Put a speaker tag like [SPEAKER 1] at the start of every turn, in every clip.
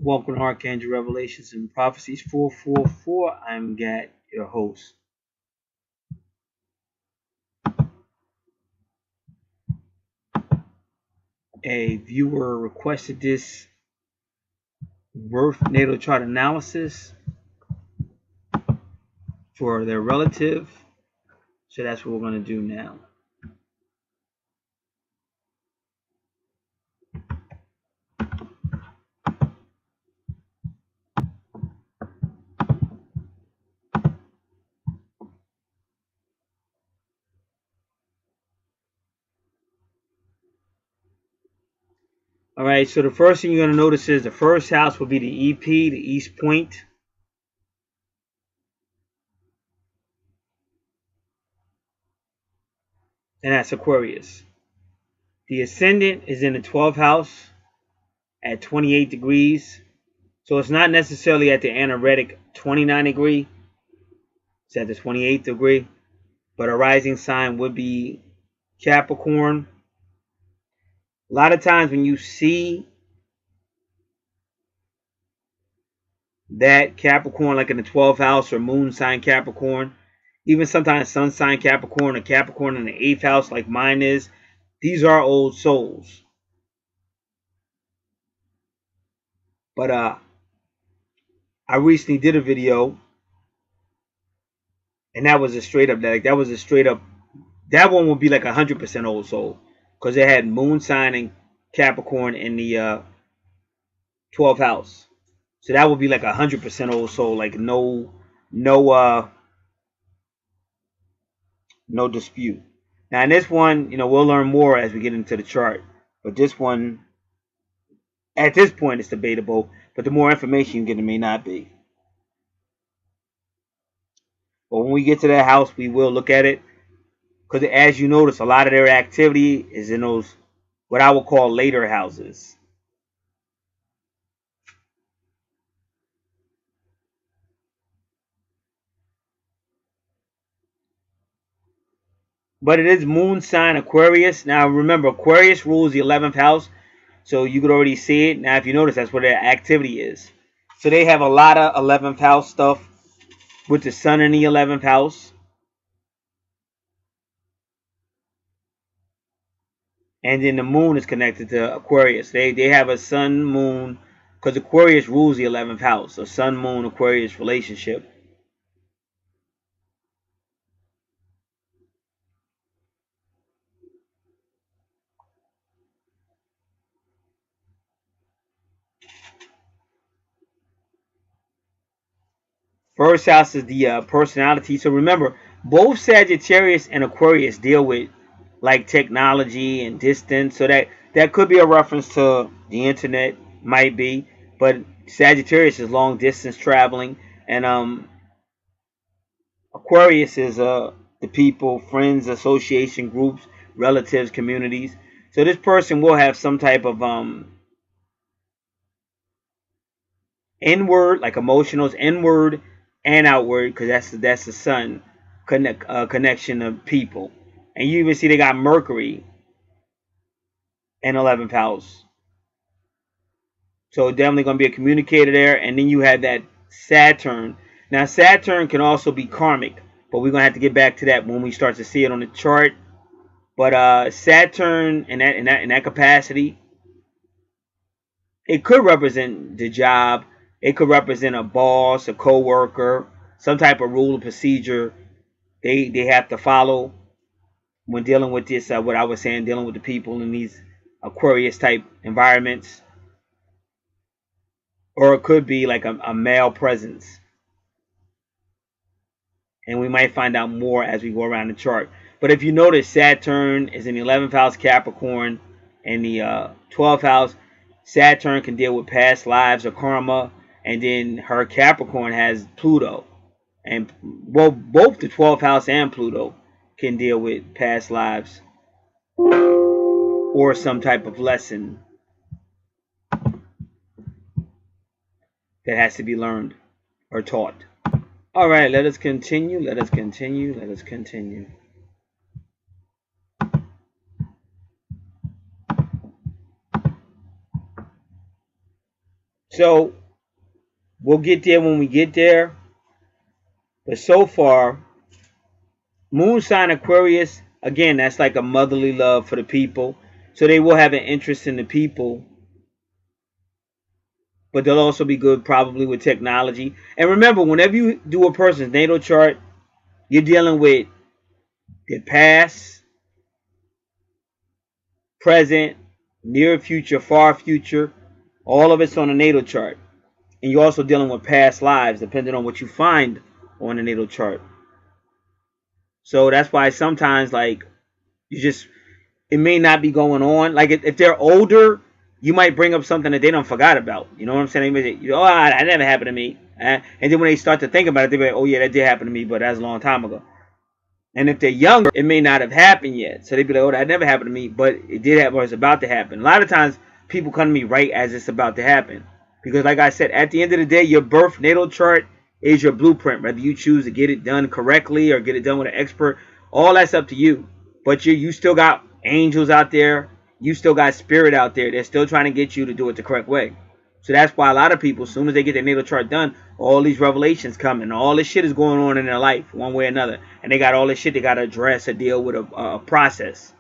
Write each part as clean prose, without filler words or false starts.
[SPEAKER 1] Welcome to Archangel Revelations and Prophecies 444. I'm Gat, your host. A viewer requested this birth natal chart analysis for their relative, so that's what we're going to do now. Alright, so the first thing you're going to notice is the first house will be the EP, the East Point. And that's Aquarius. The ascendant is in the 12th house at 28 degrees. So it's not necessarily at the anaretic 29 degree. It's at the 28th degree. But a rising sign would be Capricorn. A lot of times when you see that Capricorn, like in the 12th house or moon sign Capricorn, even sometimes sun sign Capricorn or Capricorn in the 8th house, like mine is, these are old souls. But I recently did a video, and that was a straight up, that one would be like 100% old soul, because it had moon sign and Capricorn in the 12th house. So that would be like 100% old soul, like no dispute. Now in this one, we'll learn more as we get into the chart. But this one, at this point, it's debatable. But the more information you get, it may not be. But when we get to that house, we will look at it. Because as you notice, a lot of their activity is in those, what I would call later houses. But it is moon sign Aquarius. Now remember, Aquarius rules the 11th house. So you could already see it. Now if you notice, that's where their activity is. So they have a lot of 11th house stuff with the sun in the 11th house. And then the moon is connected to Aquarius. They have a sun moon, because Aquarius rules the 11th house. So sun moon Aquarius relationship. First house is the personality. So remember, both Sagittarius and Aquarius deal with like technology and distance. So that could be a reference to the internet, might be. But Sagittarius is long distance traveling, and Aquarius is the people, friends, association groups, relatives, communities. So this person will have some type of inward, like emotionals, inward and outward, because that's the sun connection of people. And you even see they got Mercury in 11th house. So definitely going to be a communicator there. And then you have that Saturn. Now Saturn can also be karmic, but we're going to have to get back to that when we start to see it on the chart. But Saturn in that capacity, it could represent the job. It could represent a boss, a co-worker, some type of rule or procedure they have to follow when dealing with this. What I was saying, dealing with the people in these Aquarius type environments, or it could be like a male presence, and we might find out more as we go around the chart. But if you notice, Saturn is in the 11th house Capricorn, and the 12th house. Saturn can deal with past lives or karma, and then her Capricorn has Pluto, and well, both the 12th house and Pluto can deal with past lives or some type of lesson that has to be learned or taught. All right, let us continue. Let us continue. Let us continue. So we'll get there when we get there. But so far, moon sign Aquarius, again, that's like a motherly love for the people. So they will have an interest in the people. But they'll also be good probably with technology. And remember, whenever you do a person's natal chart, you're dealing with their past, present, near future, far future. All of it's on the natal chart. And you're also dealing with past lives, depending on what you find on the natal chart. So that's why sometimes, like, you just, it may not be going on. Like, if they're older, you might bring up something that they don't forgot about. You know what I'm saying? They say, oh, that never happened to me. And then when they start to think about it, they'll be like, oh, yeah, that did happen to me, but that's a long time ago. And if they're younger, it may not have happened yet. So they'd be like, oh, that never happened to me, but it did happen or it's about to happen. A lot of times, people come to me right as it's about to happen. Because like I said, at the end of the day, your birth natal chart is your blueprint. Whether you choose to get it done correctly or get it done with an expert, all that's up to you. But you still got angels out there. You still got spirit out there. They're still trying to get you to do it the correct way. So that's why a lot of people, as soon as they get their natal chart done, all these revelations come and all this shit is going on in their life one way or another. And they got all this shit they got to address or deal with a process.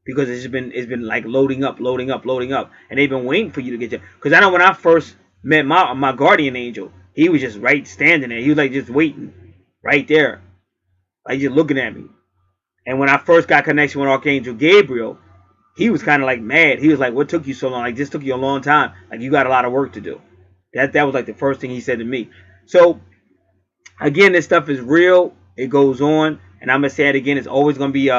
[SPEAKER 1] Because it's been like loading up. And they've been waiting for you to get there. Because I know when I first met my guardian angel, he was just standing there. He was like just waiting right there. Like just looking at me. And when I first got connection with Archangel Gabriel, he was kind of like mad. He was like, what took you so long? Like, this took you a long time. Like, you got a lot of work to do. That was like the first thing he said to me. So, again, this stuff is real. It goes on. And I'm going to say it again. It's always going to be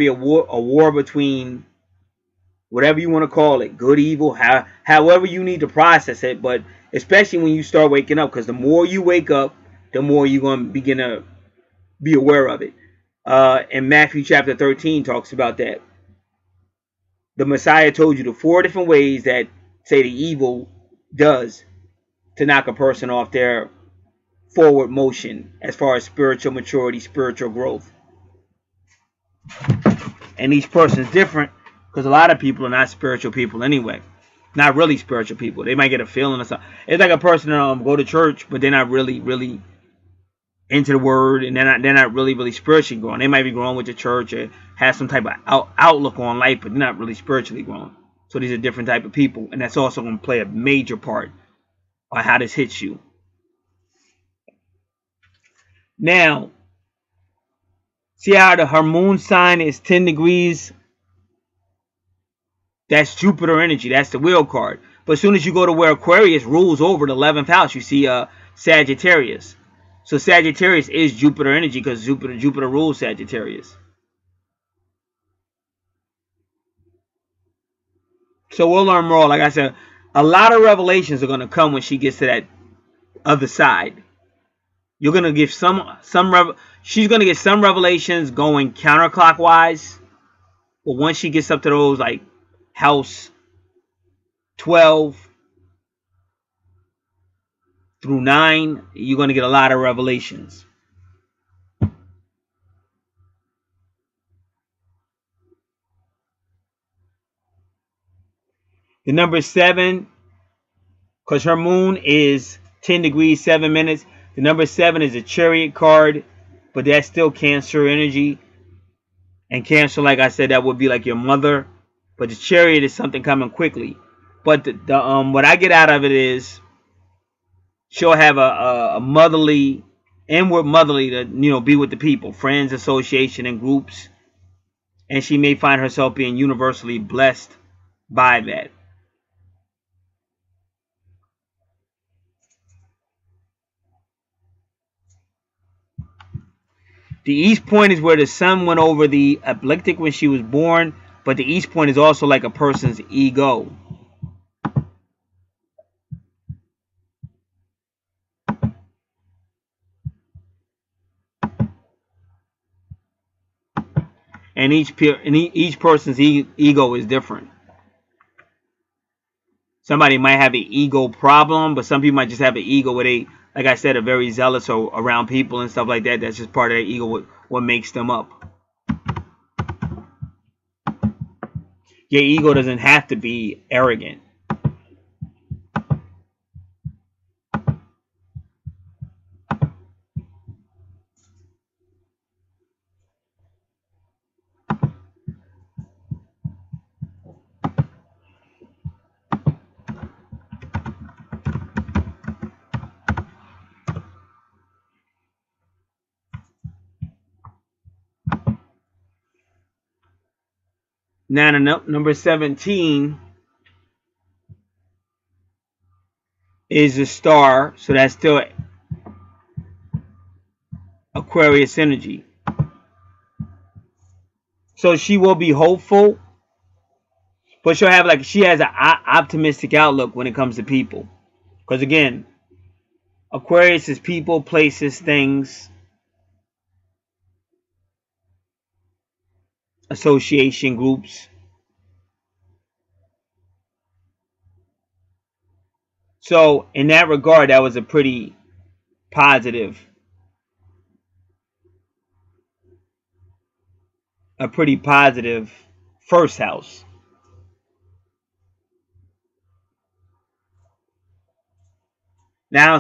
[SPEAKER 1] a war between whatever you want to call it. Good, evil, however you need to process it. But especially when you start waking up. Because the more you wake up, the more you're going to begin to be aware of it. And Matthew chapter 13 talks about that. The Messiah told you the 4 different ways that, say, the evil does to knock a person off their forward motion as far as spiritual maturity, spiritual growth. And each person's different because a lot of people are not spiritual people anyway. Not really spiritual people. They might get a feeling or something. It's like a person go to church, but they're not really into the word, and they're not really spiritually growing. They might be growing with the church or have some type of outlook on life, but they're not really spiritually growing. So these are different type of people, and that's also going to play a major part on how this hits you. Now, see how her moon sign is 10 degrees? That's Jupiter energy. That's the wheel card. But as soon as you go to where Aquarius rules over the 11th house, you see Sagittarius. So Sagittarius is Jupiter energy because Jupiter rules Sagittarius. So we'll learn more. Like I said, a lot of revelations are going to come when she gets to that other side. You're going to give she's going to get some revelations going counterclockwise. But once she gets up to those like house 12 through 9, you're going to get a lot of revelations. The number 7, because her moon is 10 degrees, 7 minutes. The number 7 is a Chariot card, but that's still Cancer energy. And Cancer, like I said, that would be like your mother. But the Chariot is something coming quickly. But what I get out of it is she'll have a motherly, inward motherly to be with the people, friends, association, and groups. And she may find herself being universally blessed by that. The east point is where the sun went over the ecliptic when she was born, but the east point is also like a person's ego. And each person's ego is different. Somebody might have an ego problem, but some people might just have an ego where they, like I said, are very zealous around people and stuff like that. That's just part of their ego, what makes them up. Your ego doesn't have to be arrogant. Now, number 17 is a star, so that's still Aquarius energy. So she will be hopeful, but she'll have she has an optimistic outlook when it comes to people. Because again, Aquarius is people, places, things, association groups. So in that regard, that was a pretty positive first house. Now,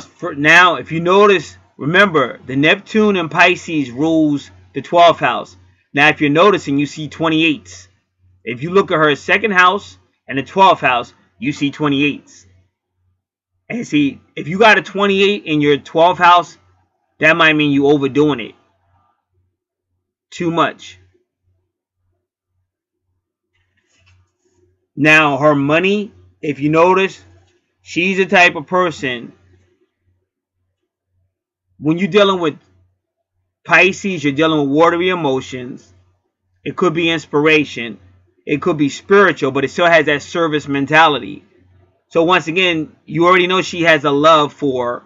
[SPEAKER 1] if you notice, remember the Neptune and Pisces rules the 12th house. Now, if you're noticing, you see 28s. If you look at her second house and the 12th house, you see 28s. And see, if you got a 28 in your 12th house, that might mean you overdoing it too much. Now, her money, if you notice, she's the type of person, when you're dealing with Pisces, you're dealing with watery emotions. It could be inspiration. It could be spiritual, but it still has that service mentality. So once again, you already know she has a love for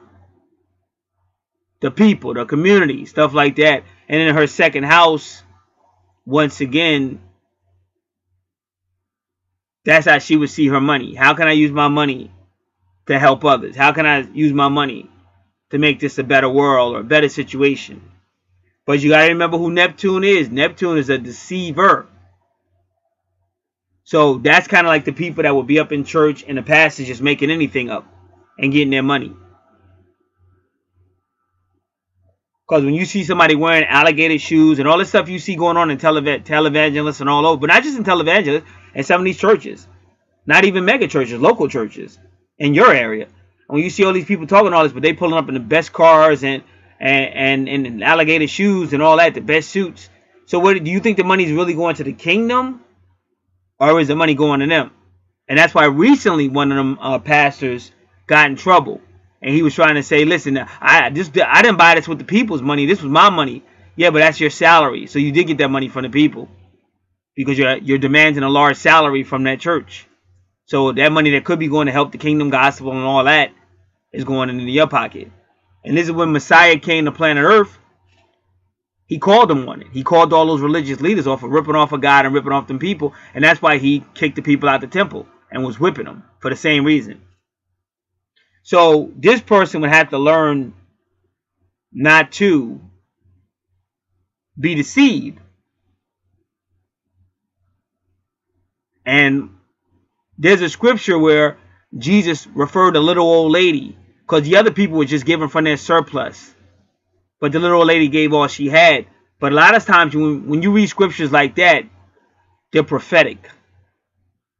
[SPEAKER 1] the people, the community, stuff like that. And in her second house, once again, that's how she would see her money. How can I use my money to help others? How can I use my money to make this a better world or a better situation? But you got to remember who Neptune is. Neptune is a deceiver. So that's kind of like the people that would be up in church in the passage just making anything up and getting their money. Because when you see somebody wearing alligator shoes and all this stuff you see going on in televangelists and all over, but not just in televangelists, in some of these churches, not even mega churches, local churches in your area. And when you see all these people talking all this, but they pulling up in the best cars and alligator shoes and all that, the best suits. So what do you think the money's really going to the kingdom? Or is the money going to them? And that's why recently one of them pastors got in trouble. And he was trying to say, listen, I didn't buy this with the people's money. This was my money. Yeah, but that's your salary. So you did get that money from the people. Because you're demanding a large salary from that church. So that money that could be going to help the kingdom gospel and all that is going into your pocket. And this is when Messiah came to planet Earth. He called them on it. He called all those religious leaders off of ripping off of God and ripping off them people. And that's why he kicked the people out the temple and was whipping them for the same reason. So this person would have to learn not to be deceived. And there's a scripture where Jesus referred to a little old lady because the other people were just giving from their surplus. But the little old lady gave all she had. But a lot of times when you read scriptures like that, they're prophetic.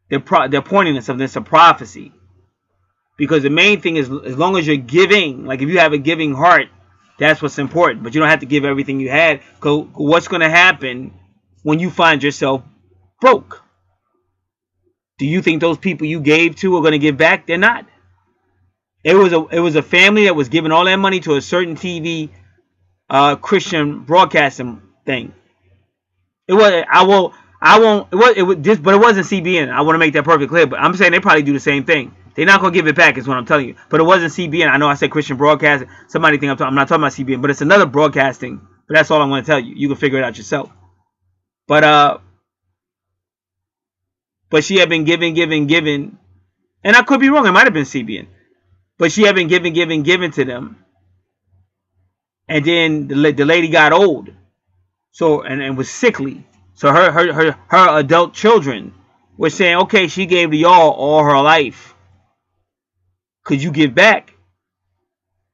[SPEAKER 1] They're pointing to something. It's a prophecy. Because the main thing is, as long as you're giving, like if you have a giving heart, that's what's important. But you don't have to give everything you had. Because what's going to happen when you find yourself broke? Do you think those people you gave to are going to give back? They're not. It was a family that was giving all that money to a certain TV Christian broadcasting thing. It was but it wasn't CBN. I want to make that perfectly clear. But I'm saying they probably do the same thing. They're not gonna give it back, is what I'm telling you. But it wasn't CBN. I know I said Christian broadcasting. Somebody think I'm not talking about CBN, but it's another broadcasting. But that's all I'm gonna tell you. You can figure it out yourself. But she had been giving, and I could be wrong. It might have been CBN, but she had been giving to them. And then the lady got old, so and was sickly. So her adult children were saying, "Okay, she gave to y'all all her life. Could you give back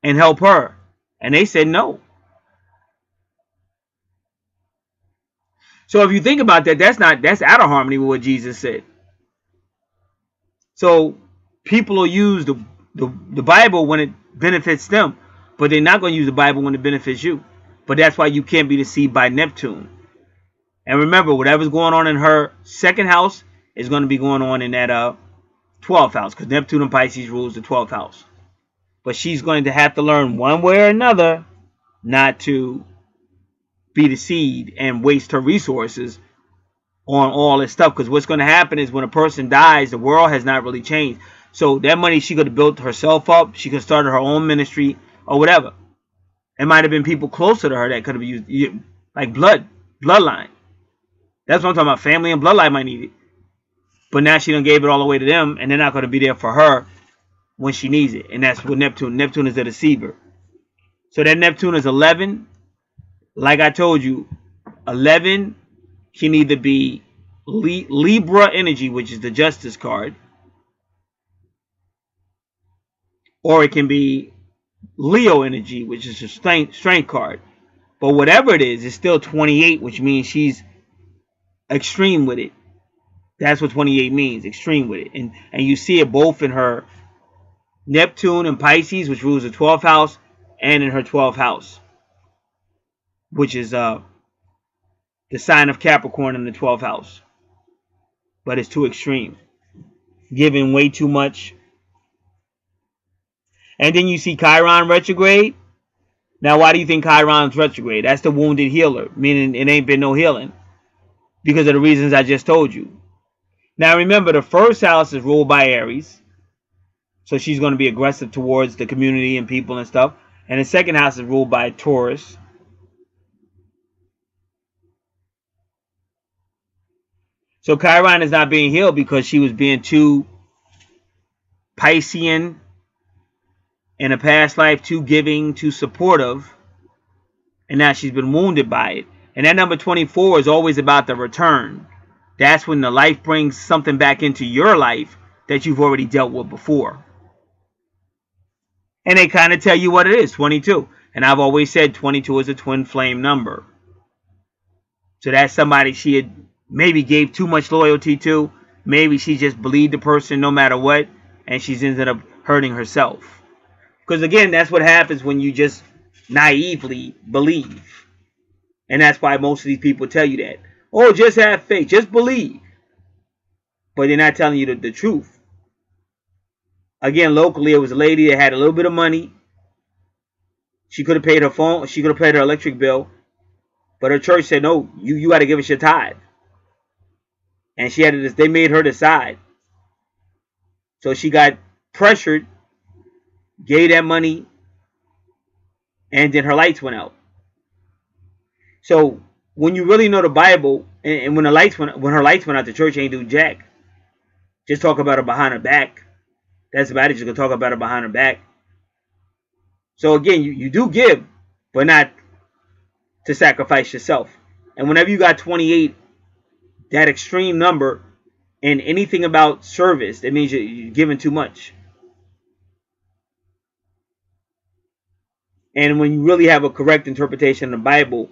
[SPEAKER 1] and help her?" And they said no. So if you think about that, that's out of harmony with what Jesus said. So people will use the Bible when it benefits them, but they're not going to use the Bible when it benefits you. But that's why you can't be deceived by Neptune. And remember, whatever's going on in her second house is going to be going on in that 12th house, because Neptune and Pisces rules the 12th house. But she's going to have to learn one way or another not to be deceived and waste her resources on all this stuff. Because what's going to happen is when a person dies, the world has not really changed. So that money she could have built herself up. She could have started her own ministry or whatever. It might have been people closer to her that could have used, like bloodline. That's what I'm talking about. Family and bloodline might need it. But now she done gave it all away to them, and they're not going to be there for her when she needs it. And that's what Neptune. Neptune is a deceiver. So that Neptune is 11. Like I told you, 11 can either be Libra energy, which is the Justice card, or it can be Leo energy, which is the Strength card. But whatever it is, it's still 28, which means she's extreme with it. That's what 28 means, extreme with it. And you see it both in her Neptune and Pisces, which rules the 12th house, and in her 12th house, which is the sign of Capricorn in the 12th house. But it's too extreme, giving way too much. And then you see Chiron retrograde. Now, why do you think Chiron's retrograde? That's the wounded healer, meaning it ain't been no healing because of the reasons I just told you. Now, remember, the first house is ruled by Aries, so she's going to be aggressive towards the community and people and stuff. And the second house is ruled by Taurus. So Chiron is not being healed because she was being too Piscean in a past life, too giving, too supportive. And now she's been wounded by it. And that number 24 is always about the return. That's when the life brings something back into your life that you've already dealt with before. And they kind of tell you what it is, 22. And I've always said 22 is a twin flame number. So that's somebody she had maybe gave too much loyalty to. Maybe she just believed the person no matter what, and she's ended up hurting herself. Because again, that's what happens when you just naively believe. And that's why most of these people tell you that. Oh, just have faith, just believe. But they're not telling you the truth. Again, locally, it was a lady that had a little bit of money. She could have paid her phone, she could have paid her electric bill. But her church said, no, you got to give us your tithe. And she had to, they made her decide. So she got pressured, gave that money, and then her lights went out. So when you really know the Bible, and when her lights went out, the church ain't do jack. Just talk about her behind her back. That's about it. Just gonna talk about her behind her back. So again, you do give, but not to sacrifice yourself. And whenever you got 28, that extreme number, and anything about service, that means you're giving too much. And when you really have a correct interpretation of the Bible,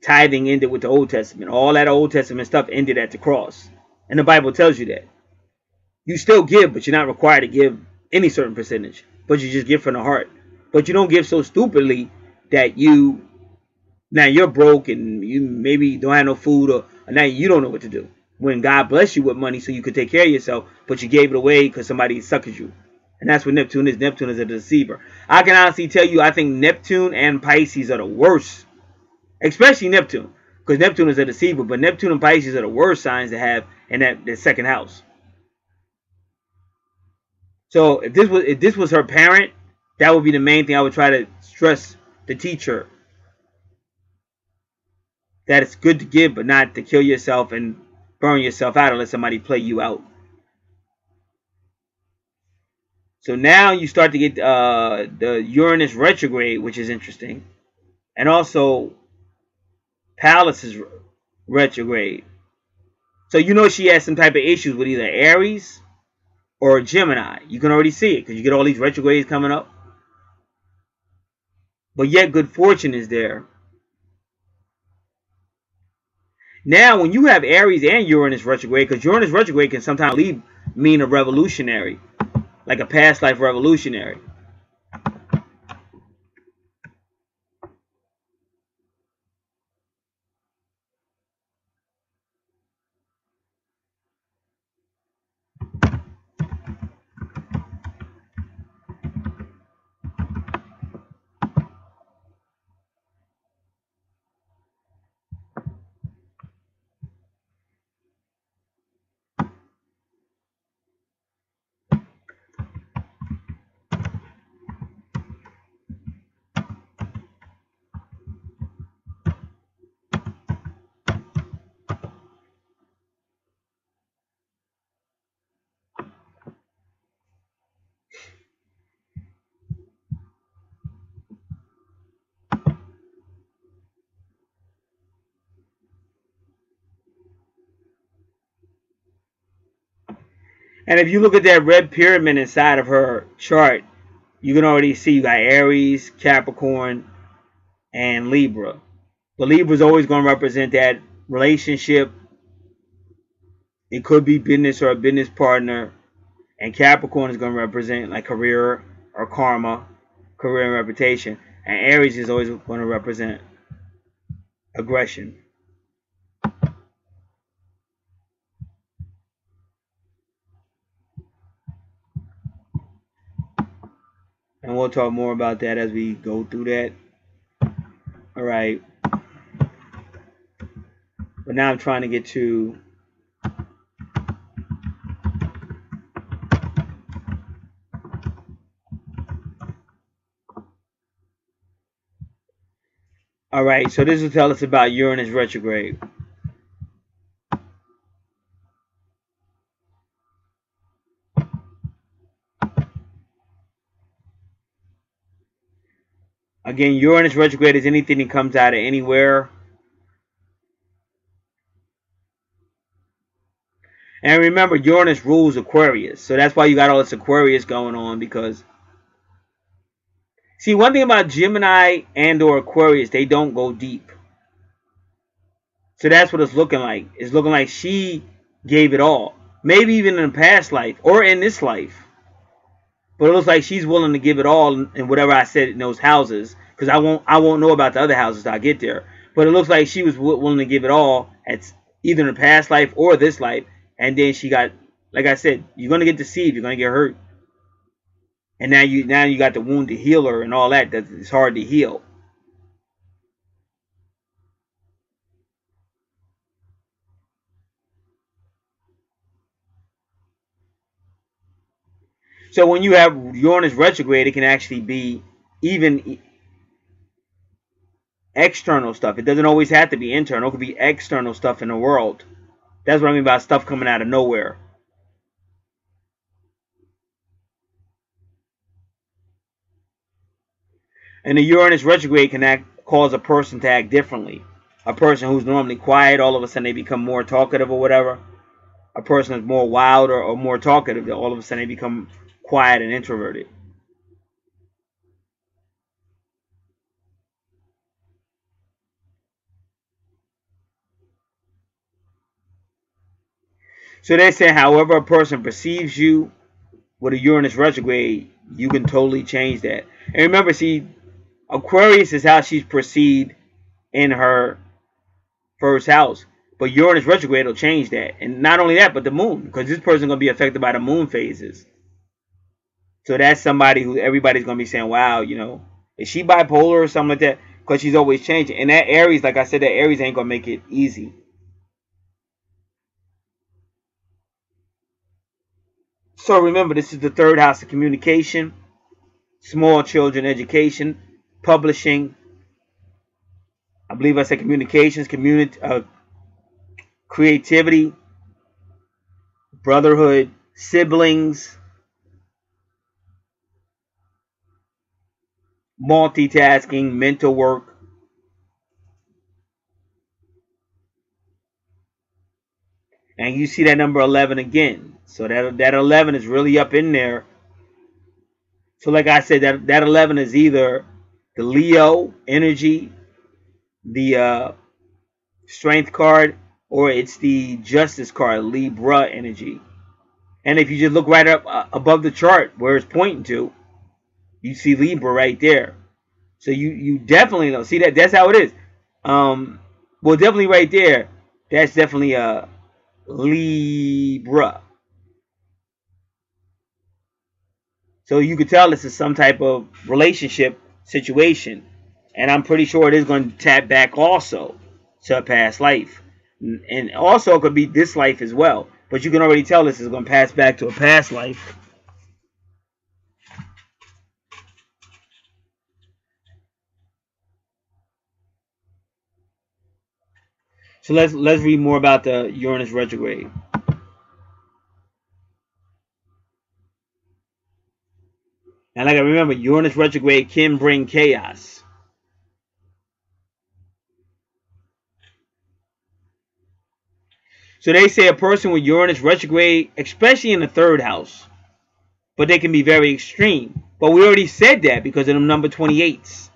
[SPEAKER 1] tithing ended with the Old Testament. All that Old Testament stuff ended at the cross. And the Bible tells you that. You still give, but you're not required to give any certain percentage. But you just give from the heart. But you don't give so stupidly that now you're broke and you maybe don't have no food, or now you don't know what to do. When God bless you with money so you could take care of yourself, but you gave it away because somebody suckers you. And that's what Neptune is. Neptune is a deceiver. I can honestly tell you, I think Neptune and Pisces are the worst. Especially Neptune. Because Neptune is a deceiver. But Neptune and Pisces are the worst signs to have in that second house. So if this was her parent, that would be the main thing I would try to stress the teacher. That it's good to give, but not to kill yourself and burn yourself out or let somebody play you out. So now you start to get the Uranus retrograde, which is interesting. And also Pallas is retrograde. So you know she has some type of issues with either Aries or Gemini. You can already see it because you get all these retrogrades coming up. But yet good fortune is there. Now when you have Aries and Uranus retrograde, because Uranus retrograde can sometimes mean a revolutionary, like a past life revolutionary. And if you look at that red pyramid inside of her chart, you can already see you got Aries, Capricorn, and Libra. The Libra is always going to represent that relationship. It could be business or a business partner. And Capricorn is going to represent like career or karma, career and reputation. And Aries is always going to represent aggression. And we'll talk more about that as we go through that. All right. But now I'm trying to get to all right, so this will tell us about Uranus retrograde. Again, Uranus retrograde is anything that comes out of anywhere. And remember, Uranus rules Aquarius. So that's why you got all this Aquarius going on. Because, see, one thing about Gemini and or Aquarius, they don't go deep. So that's what it's looking like. It's looking like she gave it all. Maybe even in a past life or in this life. But it looks like she's willing to give it all in whatever I said in those houses. Because I won't know about the other houses till I get there. But it looks like she was willing to give it all at either in a past life or this life. And then she got, like I said, you're gonna get deceived. You're gonna get hurt. And now you got the wound to heal her and all that. That it's hard to heal. So when you have Uranus retrograde, it can actually be even external stuff. It doesn't always have to be internal. It could be external stuff in the world. That's what I mean by stuff coming out of nowhere. And the Uranus retrograde can cause a person to act differently. A person who's normally quiet, all of a sudden they become more talkative or whatever. A person who's more wild or more talkative, all of a sudden they become quiet and introverted. So they say, however a person perceives you with a Uranus retrograde, you can totally change that. And remember, see, Aquarius is how she's perceived in her first house. But Uranus retrograde will change that. And not only that, but the moon. Because this person's going to be affected by the moon phases. So that's somebody who everybody's going to be saying, wow, is she bipolar or something like that? Because she's always changing. And that Aries, like I said, that Aries ain't going to make it easy. So remember, this is the third house of communication, small children education, publishing. I believe I said communications, creativity, brotherhood, siblings, multitasking, mental work. And you see that number 11 again. So that 11 is really up in there. So like I said, that 11 is either the Leo energy, the strength card, or it's the justice card, Libra energy. And if you just look right up above the chart where it's pointing to, you see Libra right there. So you definitely know. See that's how it is. Well, definitely right there. That's definitely a Libra. So you could tell this is some type of relationship situation. And I'm pretty sure it is going to tap back also to a past life. And also it could be this life as well. But you can already tell this is going to pass back to a past life. So let's read more about the Uranus retrograde. And like I remember, Uranus retrograde can bring chaos. So they say a person with Uranus retrograde, especially in the 3rd house, but they can be very extreme. But we already said that because of them number 28s.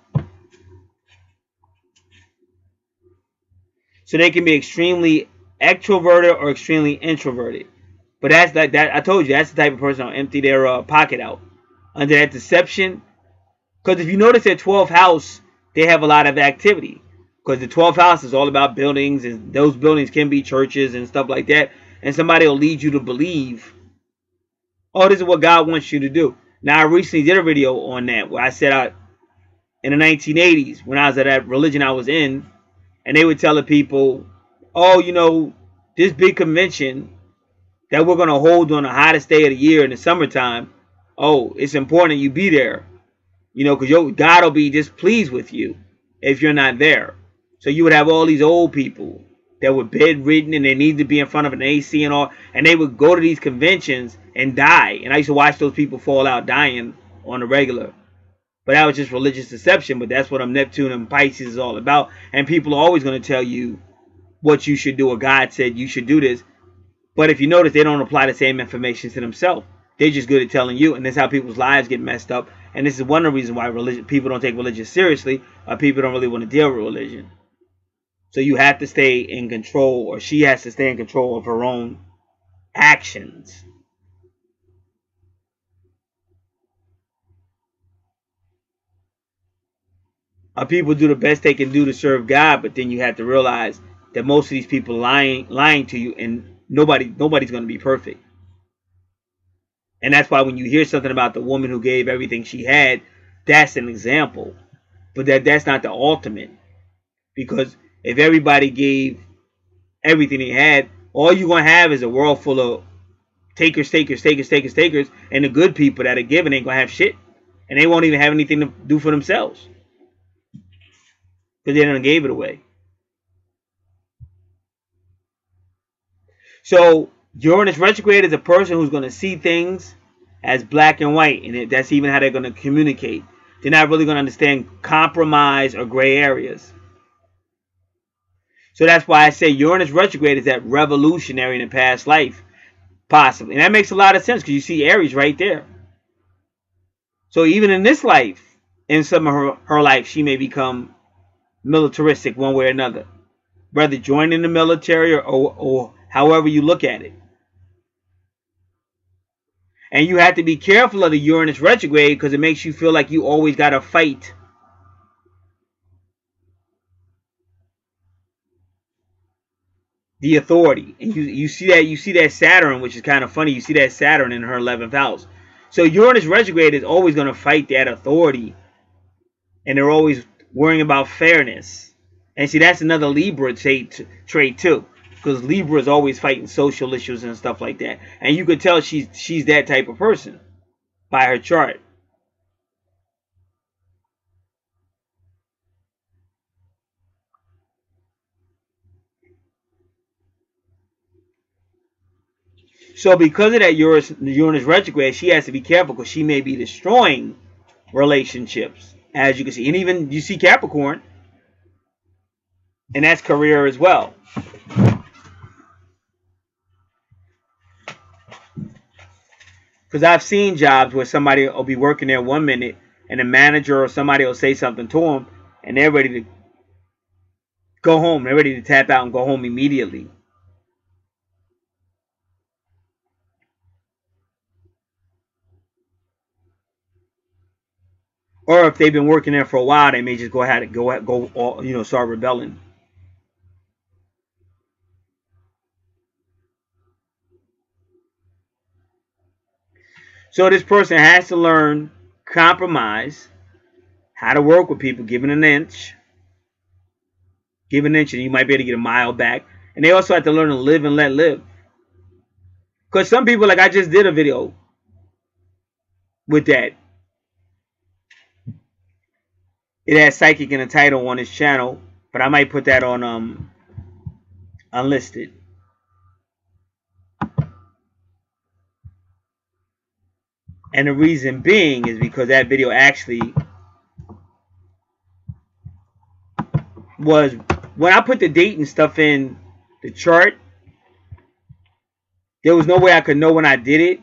[SPEAKER 1] So they can be extremely extroverted or extremely introverted. But that's like that. I told you that's the type of person who'll empty their pocket out under that deception. Because if you notice at 12th house, they have a lot of activity. Because the 12th house is all about buildings, and those buildings can be churches and stuff like that. And somebody will lead you to believe, oh, this is what God wants you to do. Now, I recently did a video on that where I said in the 1980s, when I was at that religion I was in, and they would tell the people, oh, you know, this big convention that we're going to hold on the hottest day of the year in the summertime, oh, it's important you be there. You know, because God will be displeased with you if you're not there. So you would have all these old people that were bedridden and they need to be in front of an AC and all, and they would go to these conventions and die. And I used to watch those people fall out dying on the regular. But that was just religious deception. But that's what Neptune and Pisces is all about. And people are always going to tell you what you should do, or God said you should do this. But if you notice, they don't apply the same information to themselves. They're just good at telling you, and that's how people's lives get messed up. And this is one of the reasons why people don't take religion seriously, or people don't really want to deal with religion. So you have to stay in control, or she has to stay in control of her own actions. People do the best they can do to serve God, but then you have to realize that most of these people lying to you, and nobody's going to be perfect. And that's why when you hear something about the woman who gave everything she had, that's an example. But that's not the ultimate. Because if everybody gave everything they had, all you're going to have is a world full of takers. And the good people that are giving ain't going to have shit. And they won't even have anything to do for themselves. Because they done gave it away. So Uranus retrograde is a person who's going to see things as black and white, and that's even how they're going to communicate. They're not really going to understand compromise or gray areas. So that's why I say Uranus retrograde is that revolutionary in a past life, possibly. And that makes a lot of sense because you see Aries right there. So even in this life, in some of her life, she may become militaristic one way or another. Whether joining the military or however you look at it. And you have to be careful of the Uranus retrograde because it makes you feel like you always got to fight. The authority. And you see that Saturn, which is kind of funny. You see that Saturn in her 11th house. So Uranus retrograde is always going to fight that authority. And they're always worrying about fairness. And see, that's another Libra trait too. Because Libra is always fighting social issues and stuff like that. And you could tell she's that type of person by her chart. So because of that Uranus retrograde, she has to be careful because she may be destroying relationships, as you can see. And even you see Capricorn, and that's career as well. Because I've seen jobs where somebody will be working there 1 minute, and the manager or somebody will say something to them, and they're ready to go home. They're ready to tap out and go home immediately. Or if they've been working there for a while, they may just go ahead and go start rebelling. So this person has to learn compromise, how to work with people, give an inch. Give an inch and you might be able to get a mile back. And they also have to learn to live and let live. Because some people, like I just did a video with that. It has psychic in the title on his channel, but I might put that on unlisted. And the reason being is because that video actually was, when I put the date and stuff in the chart, There was no way I could know when I did it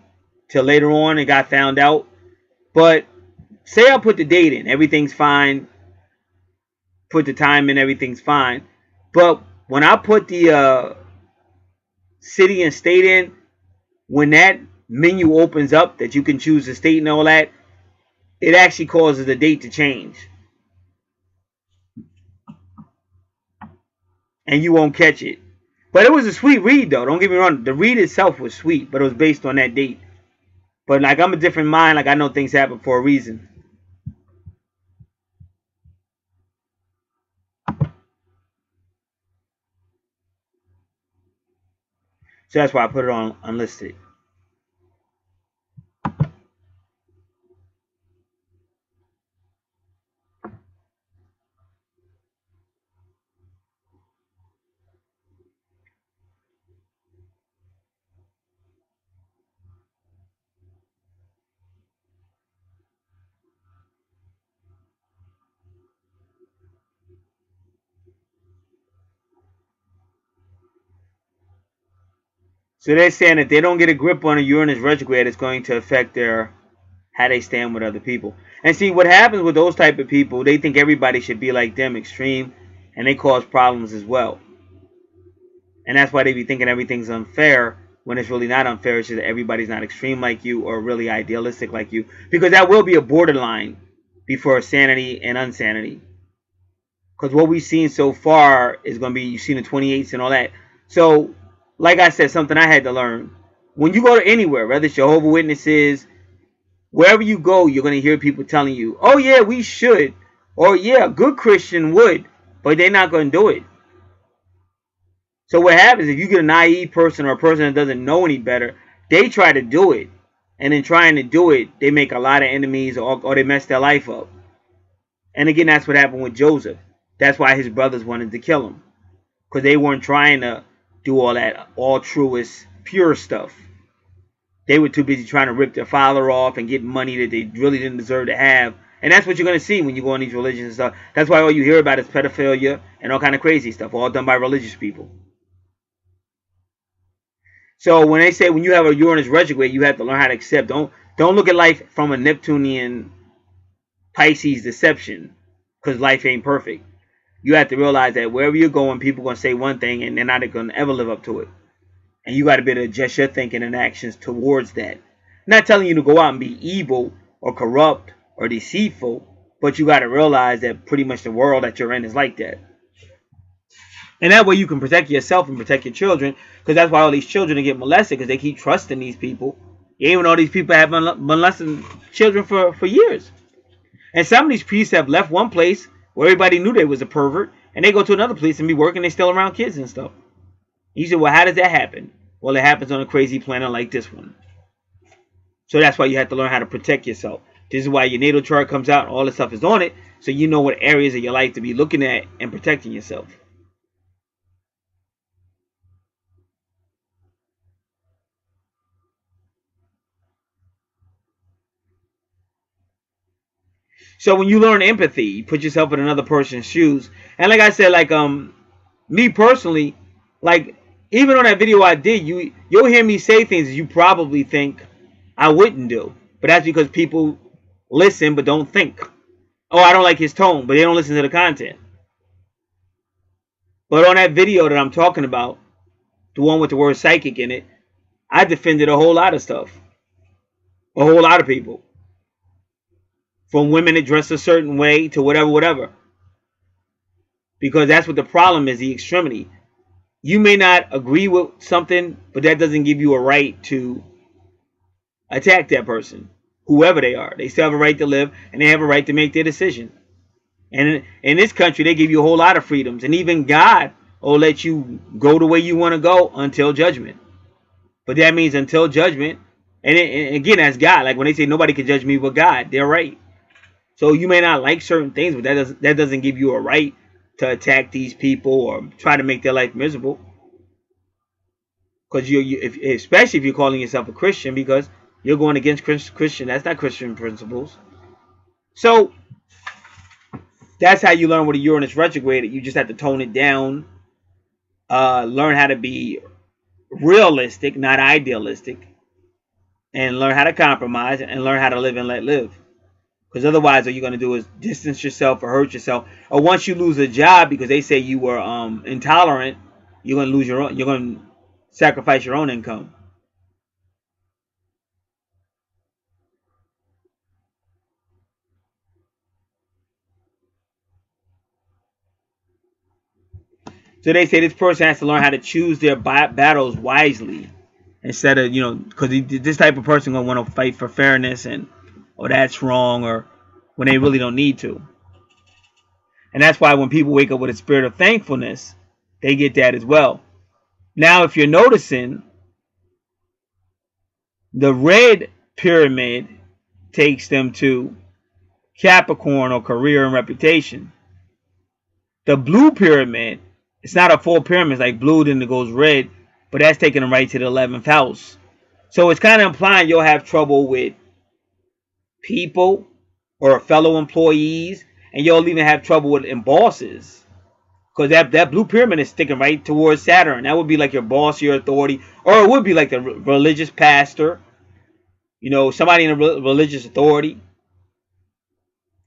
[SPEAKER 1] till later on and got found out. But say I put the date in, everything's fine. Put the time in, everything's fine. But when I put the city and state in, when that menu opens up that you can choose the state and all that, it actually causes the date to change. And you won't catch it. But it was a sweet read, though. Don't get me wrong. The read itself was sweet, but it was based on that date. But like, I'm a different mind. Like, I know things happen for a reason. So that's why I put it on unlisted. So they're saying if they don't get a grip on a Uranus retrograde, it's going to affect their how they stand with other people. And see, what happens with those type of people, they think everybody should be like them, extreme, and they cause problems as well. And that's why they be thinking everything's unfair when it's really not unfair. It's just that everybody's not extreme like you or really idealistic like you. Because that will be a borderline before sanity and unsanity. Because what we've seen so far is going to be, you've seen the 28s and all that. So, like I said, something I had to learn. When you go to anywhere, whether it's Jehovah's Witnesses, wherever you go, you're going to hear people telling you, oh yeah, we should. Or yeah, a good Christian would. But they're not going to do it. So what happens if you get a naive person or a person that doesn't know any better, they try to do it. And in trying to do it, they make a lot of enemies or they mess their life up. And again, that's what happened with Joseph. That's why his brothers wanted to kill him. Because they weren't trying to do all that altruist, pure stuff. They were too busy trying to rip their father off and get money that they really didn't deserve to have. And that's what you're going to see when you go on these religions and stuff. That's why all you hear about is pedophilia and all kind of crazy stuff, all done by religious people. So when they say when you have a Uranus retrograde, you have to learn how to accept. Don't look at life from a Neptunian Pisces deception, because life ain't perfect. You have to realize that wherever you're going, people are going to say one thing and they're not going to ever live up to it. And you got to be able to adjust your thinking and actions towards that. Not telling you to go out and be evil or corrupt or deceitful, but you got to realize that pretty much the world that you're in is like that. And that way you can protect yourself and protect your children, because that's why all these children get molested, because they keep trusting these people. Even though these people have been molesting children for years. And some of these priests have left one place where everybody knew they was a pervert, and they go to another place and be working, they still around kids and stuff. You say, well, how does that happen? Well, it happens on a crazy planet like this one. So that's why you have to learn how to protect yourself. This is why your natal chart comes out, all this stuff is on it, so you know what areas of your life to be looking at and protecting yourself. So when you learn empathy, you put yourself in another person's shoes. And like I said, like me personally, like even on that video I did, you'll hear me say things you probably think I wouldn't do. But that's because people listen but don't think. Oh, I don't like his tone, but they don't listen to the content. But on that video that I'm talking about, the one with the word psychic in it, I defended a whole lot of stuff. A whole lot of people. From women that dress a certain way to whatever. Because that's what the problem is, the extremity. You may not agree with something, but that doesn't give you a right to attack that person, whoever they are. They still have a right to live, and they have a right to make their decision. And in this country, they give you a whole lot of freedoms. And even God will let you go the way you want to go until judgment. But that means until judgment. And again, that's God. Like when they say nobody can judge me but God, they're right. So you may not like certain things, but that doesn't give you a right to attack these people or try to make their life miserable. Because especially if you're calling yourself a Christian, because you're going against Christian. That's not Christian principles. So that's how you learn what a Uranus retrograde. You just have to tone it down. Learn how to be realistic, not idealistic, and learn how to compromise and learn how to live and let live. Because otherwise, all you're going to do is distance yourself or hurt yourself. Or once you lose a job because they say you were intolerant, you're going to lose your own. You're going to sacrifice your own income. So they say this person has to learn how to choose their battles wisely instead of, because this type of person going to want to fight for fairness and, oh, that's wrong, or when they really don't need to. And that's why when people wake up with a spirit of thankfulness, they get that as well. Now, if you're noticing, the red pyramid takes them to Capricorn or career and reputation. The blue pyramid, it's not a full pyramid, it's like blue, then it goes red, but that's taking them right to the 11th house. So it's kind of implying you'll have trouble with people or fellow employees, and you'll even have trouble with bosses. Because that blue pyramid is sticking right towards Saturn. That would be like your boss, your authority, or it would be like the religious pastor, somebody in a religious authority.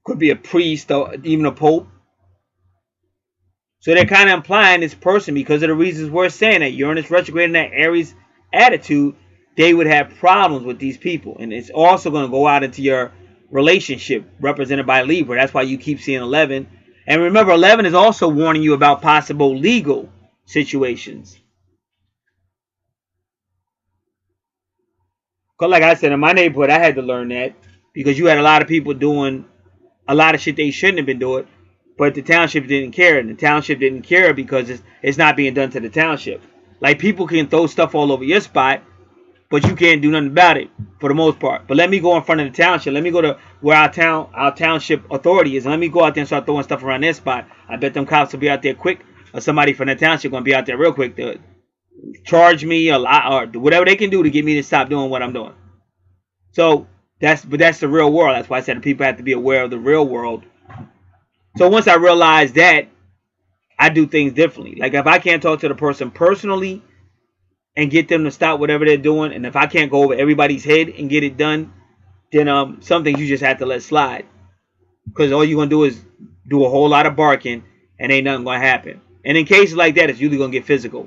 [SPEAKER 1] Could be a priest or even a pope. So they're kind of implying this person, because of the reasons we're saying that Uranus retrograde in that Aries attitude, they would have problems with these people. And it's also going to go out into your relationship represented by Libra. That's why you keep seeing 11. And remember, 11 is also warning you about possible legal situations. Because like I said, in my neighborhood, I had to learn that, because you had a lot of people doing a lot of shit they shouldn't have been doing, but the township didn't care. And the township didn't care because it's not being done to the township. Like, people can throw stuff all over your spot, but you can't do nothing about it for the most part. But let me go in front of the township. Let me go to where our township authority is, and let me go out there and start throwing stuff around their spot. I bet them cops will be out there quick, or somebody from the township going to be out there real quick to charge me a lot, or whatever they can do to get me to stop doing what I'm doing. So that's the real world. That's why I said people have to be aware of the real world. So once I realized that, I do things differently. Like, if I can't talk to the person personally and get them to stop whatever they're doing, and if I can't go over everybody's head and get it done, then some things you just have to let slide. Because all you're going to do is do a whole lot of barking, and ain't nothing going to happen. And in cases like that, it's usually going to get physical.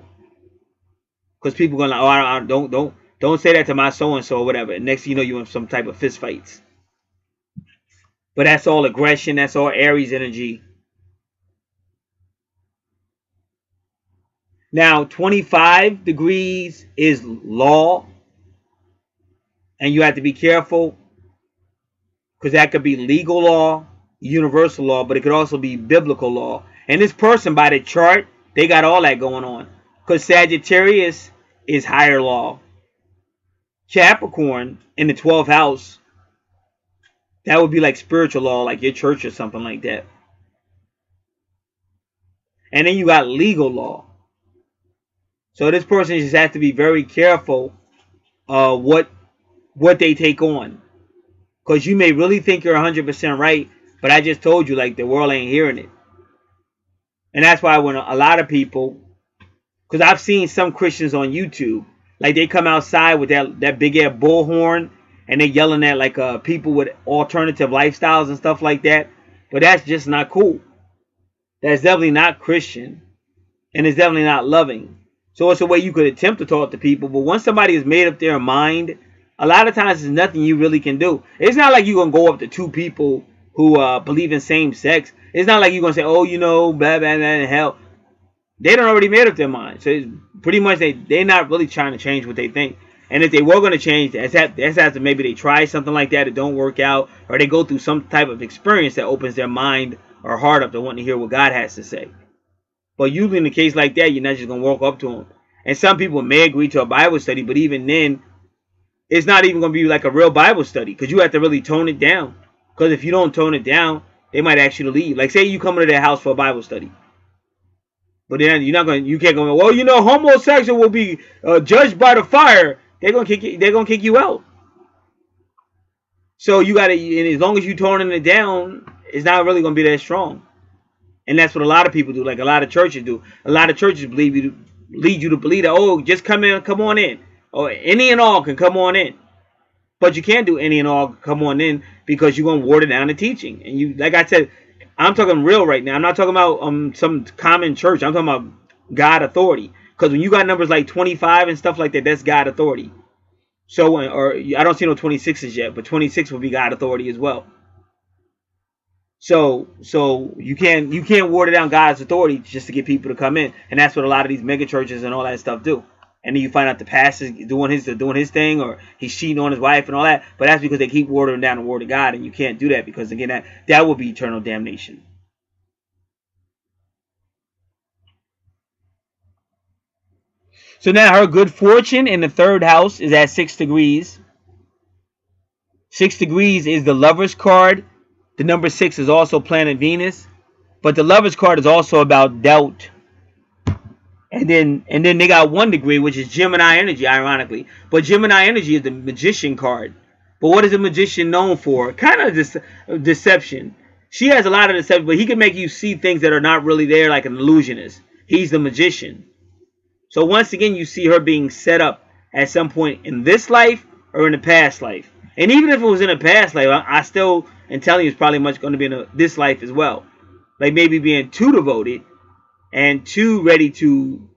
[SPEAKER 1] Because people are going to, oh, don't say that to my so-and-so or whatever. And next thing you know, you're in some type of fist fights. But that's all aggression. That's all Aries energy. Now, 25 degrees is law. And you have to be careful, because that could be legal law, universal law, but it could also be biblical law. And this person, by the chart, they got all that going on. Because Sagittarius is higher law. Capricorn in the 12th house, that would be like spiritual law, like your church or something like that. And then you got legal law. So this person just has to be very careful what they take on. Because you may really think you're 100% right, but I just told you, like, the world ain't hearing it. And that's why when a lot of people, because I've seen some Christians on YouTube, like, they come outside with that big ass bullhorn, and they yelling at, like, people with alternative lifestyles and stuff like that. But that's just not cool. That's definitely not Christian. And it's definitely not loving. So it's a way you could attempt to talk to people. But once somebody has made up their mind, a lot of times there's nothing you really can do. It's not like you're going to go up to two people who believe in same sex. It's not like you're going to say, oh, blah, blah, blah, and hell. They done already made up their mind. So it's pretty much they're not really trying to change what they think. And if they were going to change, that's after maybe they try something like that, it don't work out, or they go through some type of experience that opens their mind or heart up to wanting to hear what God has to say. But usually in a case like that, you're not just going to walk up to them. And some people may agree to a Bible study, but even then, it's not even going to be like a real Bible study, because you have to really tone it down. Because if you don't tone it down, they might ask you to leave. Like, say you come into their house for a Bible study, but then you can't go, well, homosexual will be judged by the fire. They're gonna kick you out. So you gotta, and as long as you toning it down, it's not really gonna be that strong. And that's what a lot of people do. Like, a lot of churches do. A lot of churches believe lead you to believe that, oh, just come in, come on in. Or any and all can come on in. But you can't do any and all come on in, because you're going to water down the teaching. And you, like I said, I'm talking real right now. I'm not talking about some common church. I'm talking about God authority. Because when you got numbers like 25 and stuff like that, that's God authority. So, or I don't see no 26s yet, but 26 will be God authority as well. So you can't water down God's authority just to get people to come in, and that's what a lot of these mega churches and all that stuff do. And then you find out the pastor's doing his thing, or he's cheating on his wife and all that. But that's because they keep watering down the word of God, and you can't do that, because again, that will be eternal damnation. So now her good fortune in the 3rd house is at 6 degrees. 6 degrees is the Lover's card. The number 6 is also planet Venus, but the Lover's card is also about doubt. And then they got 1 degree, which is Gemini energy, ironically. But Gemini energy is the magician card. But what is a magician known for? Kind of deception. She has a lot of deception, but he can make you see things that are not really there, like an illusionist. He's the magician. So once again, you see her being set up at some point in this life or in the past life. And even if it was in a past life, I still am telling you it's probably much going to be in this life as well. Like maybe being too devoted and too ready to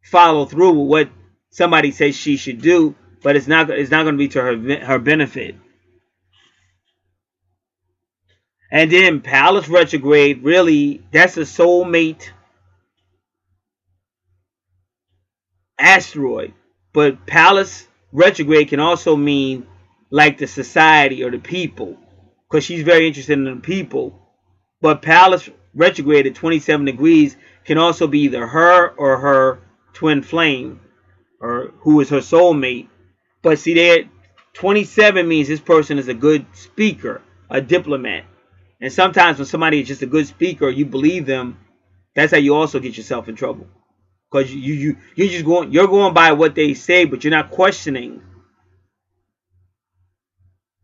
[SPEAKER 1] follow through with what somebody says she should do, but it's not going to be to her benefit. And then Pallas retrograde, really, that's a soulmate asteroid. But Pallas retrograde can also mean like the society or the people, because she's very interested in the people. But Pallas retrograde at 27 degrees can also be either her or her twin flame, or who is her soulmate. But see, there 27 means this person is a good speaker, a diplomat. And sometimes when somebody is just a good speaker, you believe them, that's how you also get yourself in trouble. Because you're going by what they say, but you're not questioning.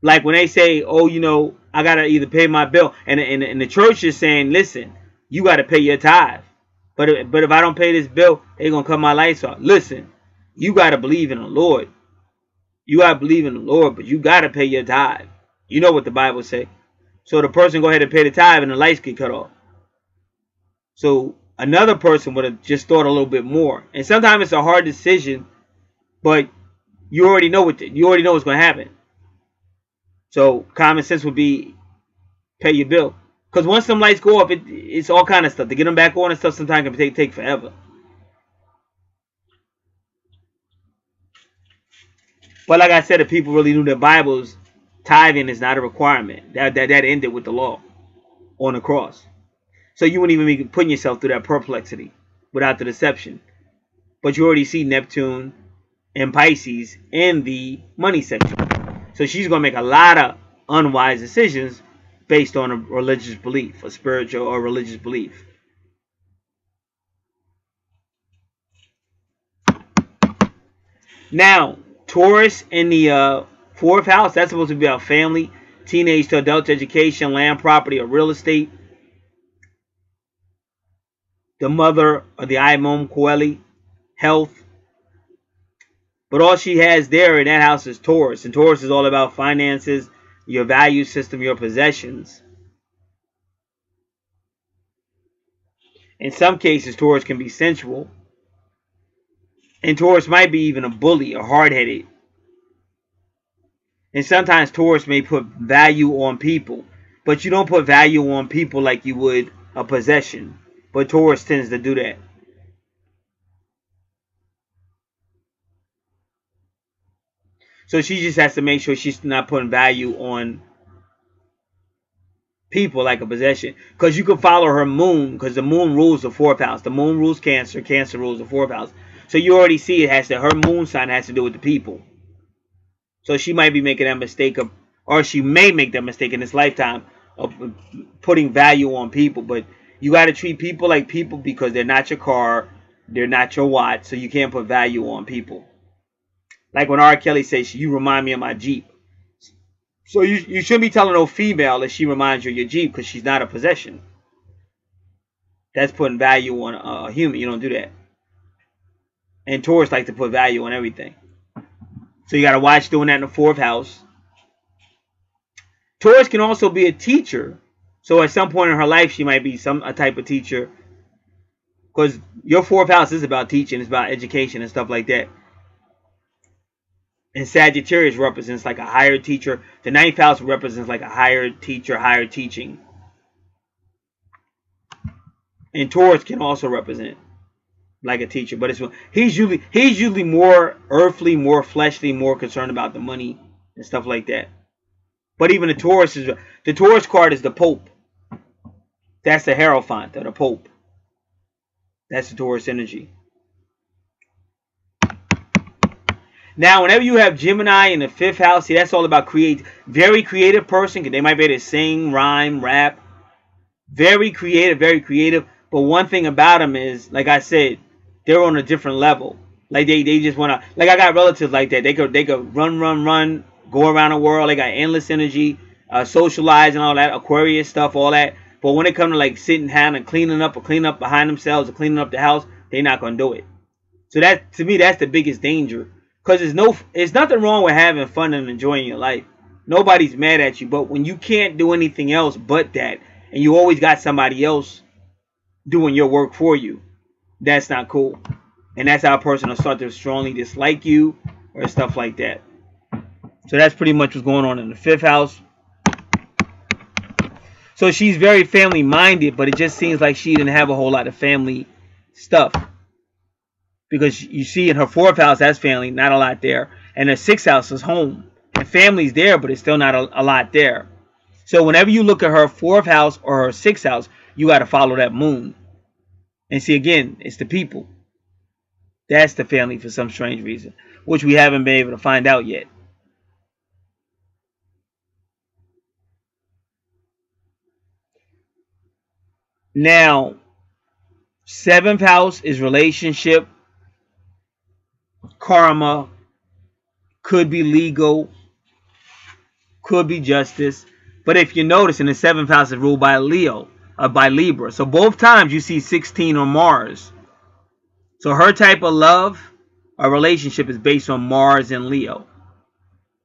[SPEAKER 1] Like when they say, oh, I gotta either pay my bill, and the church is saying, listen, you gotta pay your tithe. But if I don't pay this bill, they're gonna cut my lights off. Listen, you gotta believe in the Lord. You gotta believe in the Lord, but you gotta pay your tithe. You know what the Bible say. So the person go ahead and pay the tithe, and the lights get cut off. So another person would have just thought a little bit more. And sometimes it's a hard decision, but you already know what's going to happen. So common sense would be pay your bill. Because once some lights go off, it's all kind of stuff. To get them back on and stuff sometimes can take forever. But like I said, if people really knew their Bibles, tithing is not a requirement. That ended with the law on the cross. So you wouldn't even be putting yourself through that perplexity without the deception. But you already see Neptune and Pisces in the money section. So she's going to make a lot of unwise decisions based on a religious belief, a spiritual or religious belief. Now, Taurus in the 4th house, that's supposed to be about family, teenage to adult education, land, property, or real estate. The mother of the Imam Coeli, health. But all she has there in that house is Taurus. And Taurus is all about finances, your value system, your possessions. In some cases, Taurus can be sensual. And Taurus might be even a bully or hard-headed. And sometimes Taurus may put value on people. But you don't put value on people like you would a possession. But Taurus tends to do that. So she just has to make sure she's not putting value on people like a possession. Because you can follow her moon, because the moon rules the 4th house. The moon rules Cancer. Cancer rules the 4th house. So you already see her moon sign has to do with the people. So she might be making that mistake of, or she may make that mistake in this lifetime of putting value on people. But you got to treat people like people, because they're not your car. They're not your watch. So you can't put value on people. Like when R. Kelly says, you remind me of my Jeep. So you shouldn't be telling no female that she reminds you of your Jeep, because she's not a possession. That's putting value on a human. You don't do that. And Taurus like to put value on everything. So you got to watch doing that in the 4th house. Taurus can also be a teacher. So at some point in her life, she might be a type of teacher. Because your 4th house is about teaching. It's about education and stuff like that. And Sagittarius represents like a higher teacher. The 9th house represents like a higher teacher, higher teaching. And Taurus can also represent like a teacher, but he's usually more earthly, more fleshly, more concerned about the money and stuff like that. But even the Taurus card is the Pope. That's the Hierophant of the Pope. That's the Taurus energy. Now, whenever you have Gemini in the 5th house, see, that's all about very creative person, because they might be able to sing, rhyme, rap. Very creative, very creative. But one thing about them is, like I said, they're on a different level. Like they just want to, like I got relatives like that. They could run, go around the world. They got endless energy, socialize and all that, Aquarius stuff, all that. But when it comes to like sitting down and cleaning up behind themselves or cleaning up the house, they're not going to do it. So that, to me, that's the biggest danger. Because there's nothing wrong with having fun and enjoying your life. Nobody's mad at you. But when you can't do anything else but that, and you always got somebody else doing your work for you, that's not cool. And that's how a person will start to strongly dislike you or stuff like that. So that's pretty much what's going on in the 5th house. So she's very family minded, but it just seems like she didn't have a whole lot of family stuff. Because you see in her 4th house, that's family, not a lot there. And her 6th house is home. And family's there, but it's still not a lot there. So whenever you look at her 4th house or her 6th house, you got to follow that moon. And see, again, it's the people. That's the family for some strange reason, which we haven't been able to find out yet. Now, 7th house is relationship, karma, could be legal, could be justice. But if you notice, in the 7th house is ruled by by Libra. So both times you see 16 on Mars. So her type of love or relationship is based on Mars and Leo.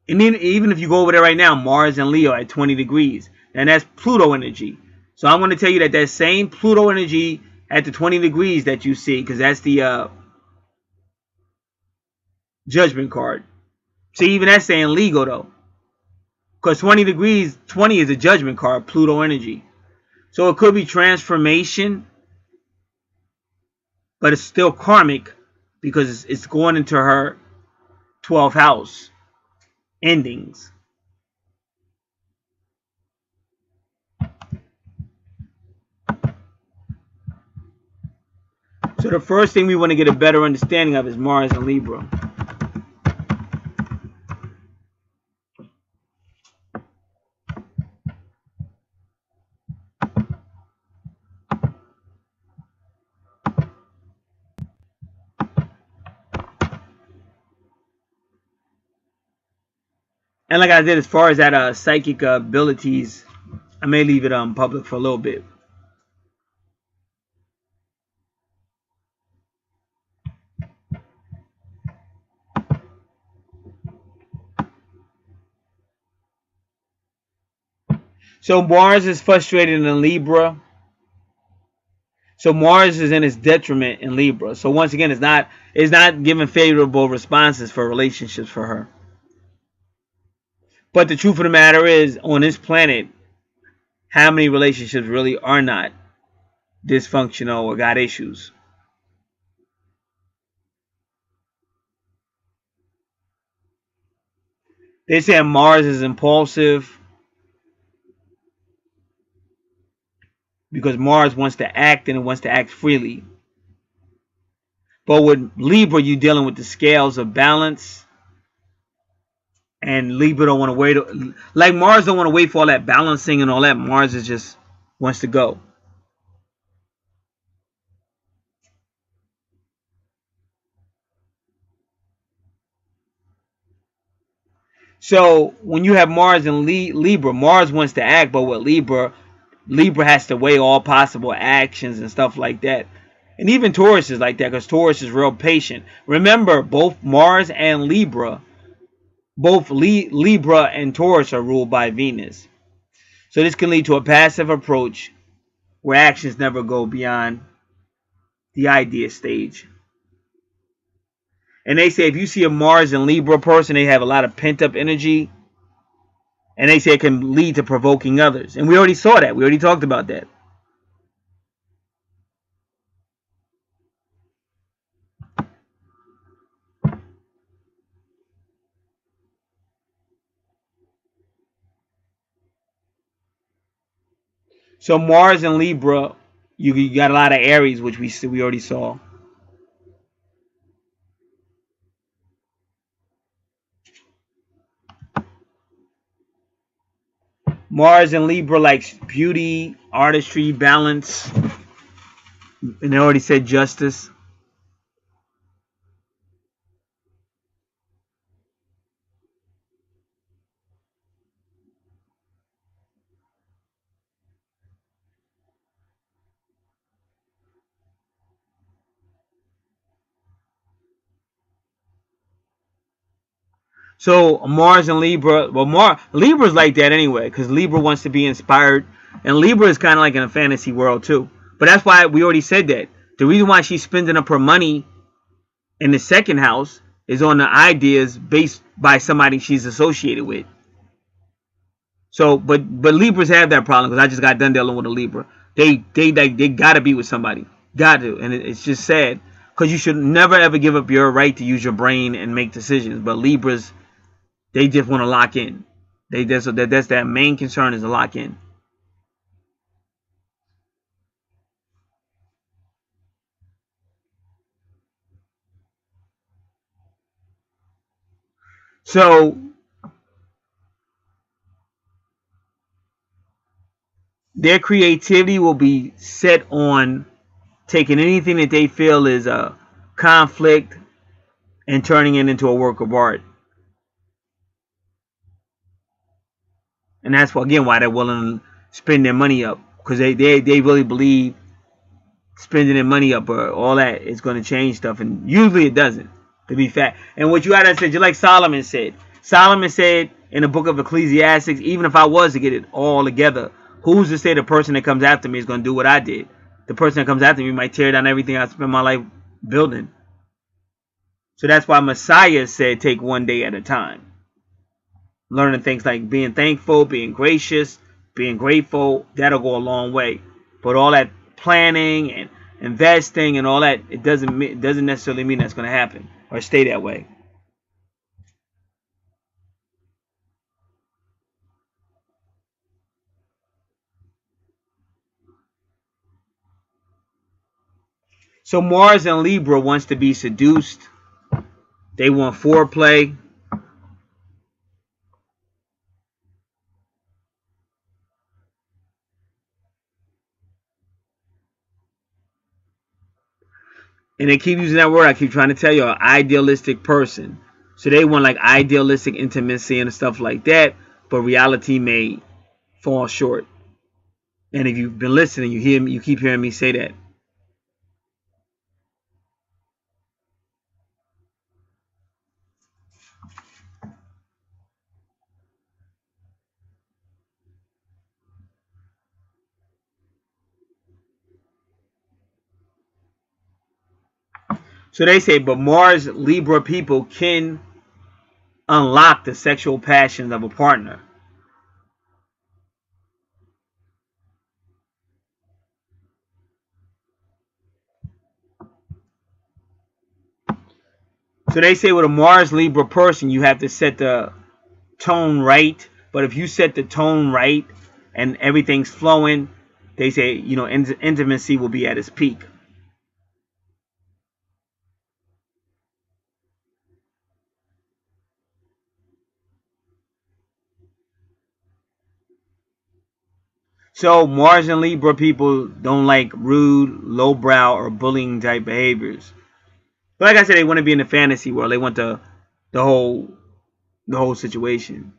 [SPEAKER 1] And even if you go over there right now, Mars and Leo at 20 degrees. And that's Pluto energy. So I'm going to tell you that same Pluto energy at the 20 degrees that you see, because that's the Judgment card. See, even that's saying legal though. Because 20 degrees, 20 is a Judgment card, Pluto energy. So it could be transformation, but it's still karmic because it's going into her 12th house. Endings. So the first thing we want to get a better understanding of is Mars and Libra. And like I said, as far as that psychic abilities, I may leave it public for a little bit. So Mars is frustrated in Libra. So Mars is in its detriment in Libra. So once again, it's not giving favorable responses for relationships for her. But the truth of the matter is, on this planet, how many relationships really are not dysfunctional or got issues? They say Mars is impulsive because Mars wants to act and it wants to act freely. But with Libra, you're dealing with the scales of balance. And Libra don't want to wait. Like Mars don't want to wait for all that balancing and all that. Mars is just wants to go. So when you have Mars and Libra, Mars wants to act, but with Libra has to weigh all possible actions and stuff like that. And even Taurus is like that because Taurus is real patient. Remember, both Mars and Libra, both Libra and Taurus are ruled by Venus. So this can lead to a passive approach where actions never go beyond the idea stage. And they say if you see a Mars and Libra person, they have a lot of pent-up energy. And they say it can lead to provoking others. And we already saw that. We already talked about that. So Mars and Libra, you got a lot of Aries, which we already saw. Mars and Libra likes beauty, artistry, balance, and they already said justice. So Mars and Libra, well, Libra's like that anyway, because Libra wants to be inspired, and Libra is kind of like in a fantasy world too. But that's why we already said that. The reason why she's spending up her money in the second house is on the ideas based by somebody she's associated with. So, but Libras have that problem because I just got done dealing with a Libra. They gotta be with somebody, got to, and it's just sad because you should never ever give up your right to use your brain and make decisions. But Libras, they just want to lock in. That's their main concern is to lock in. So their creativity will be set on taking anything that they feel is a conflict and turning it into a work of art. And that's again why they're willing to spend their money up because they really believe spending their money up or all that is going to change stuff, and usually it doesn't. To be fair, and what you had to say, just like Solomon said. Solomon said in the book of Ecclesiastes, even if I was to get it all together, who's to say the person that comes after me is going to do what I did? The person that comes after me might tear down everything I spent my life building. So that's why Messiah said, take one day at a time. Learning things like being thankful, being gracious, being grateful, that'll go a long way. But all that planning and investing and all that, it doesn't necessarily mean that's going to happen or stay that way. So Mars and Libra wants to be seduced. They want foreplay. And they keep using that word. I keep trying to tell you, an idealistic person. So they want like idealistic intimacy and stuff like that. But reality may fall short. And if you've been listening, you hear me. You keep hearing me say that. So they say, but Mars Libra people can unlock the sexual passions of a partner. So they say with a Mars Libra person, you have to set the tone right. But if you set the tone right and everything's flowing, they say, intimacy will be at its peak. So Mars and Libra people don't like rude, lowbrow, or bullying type behaviors. But like I said, they want to be in the fantasy world. They want the whole situation.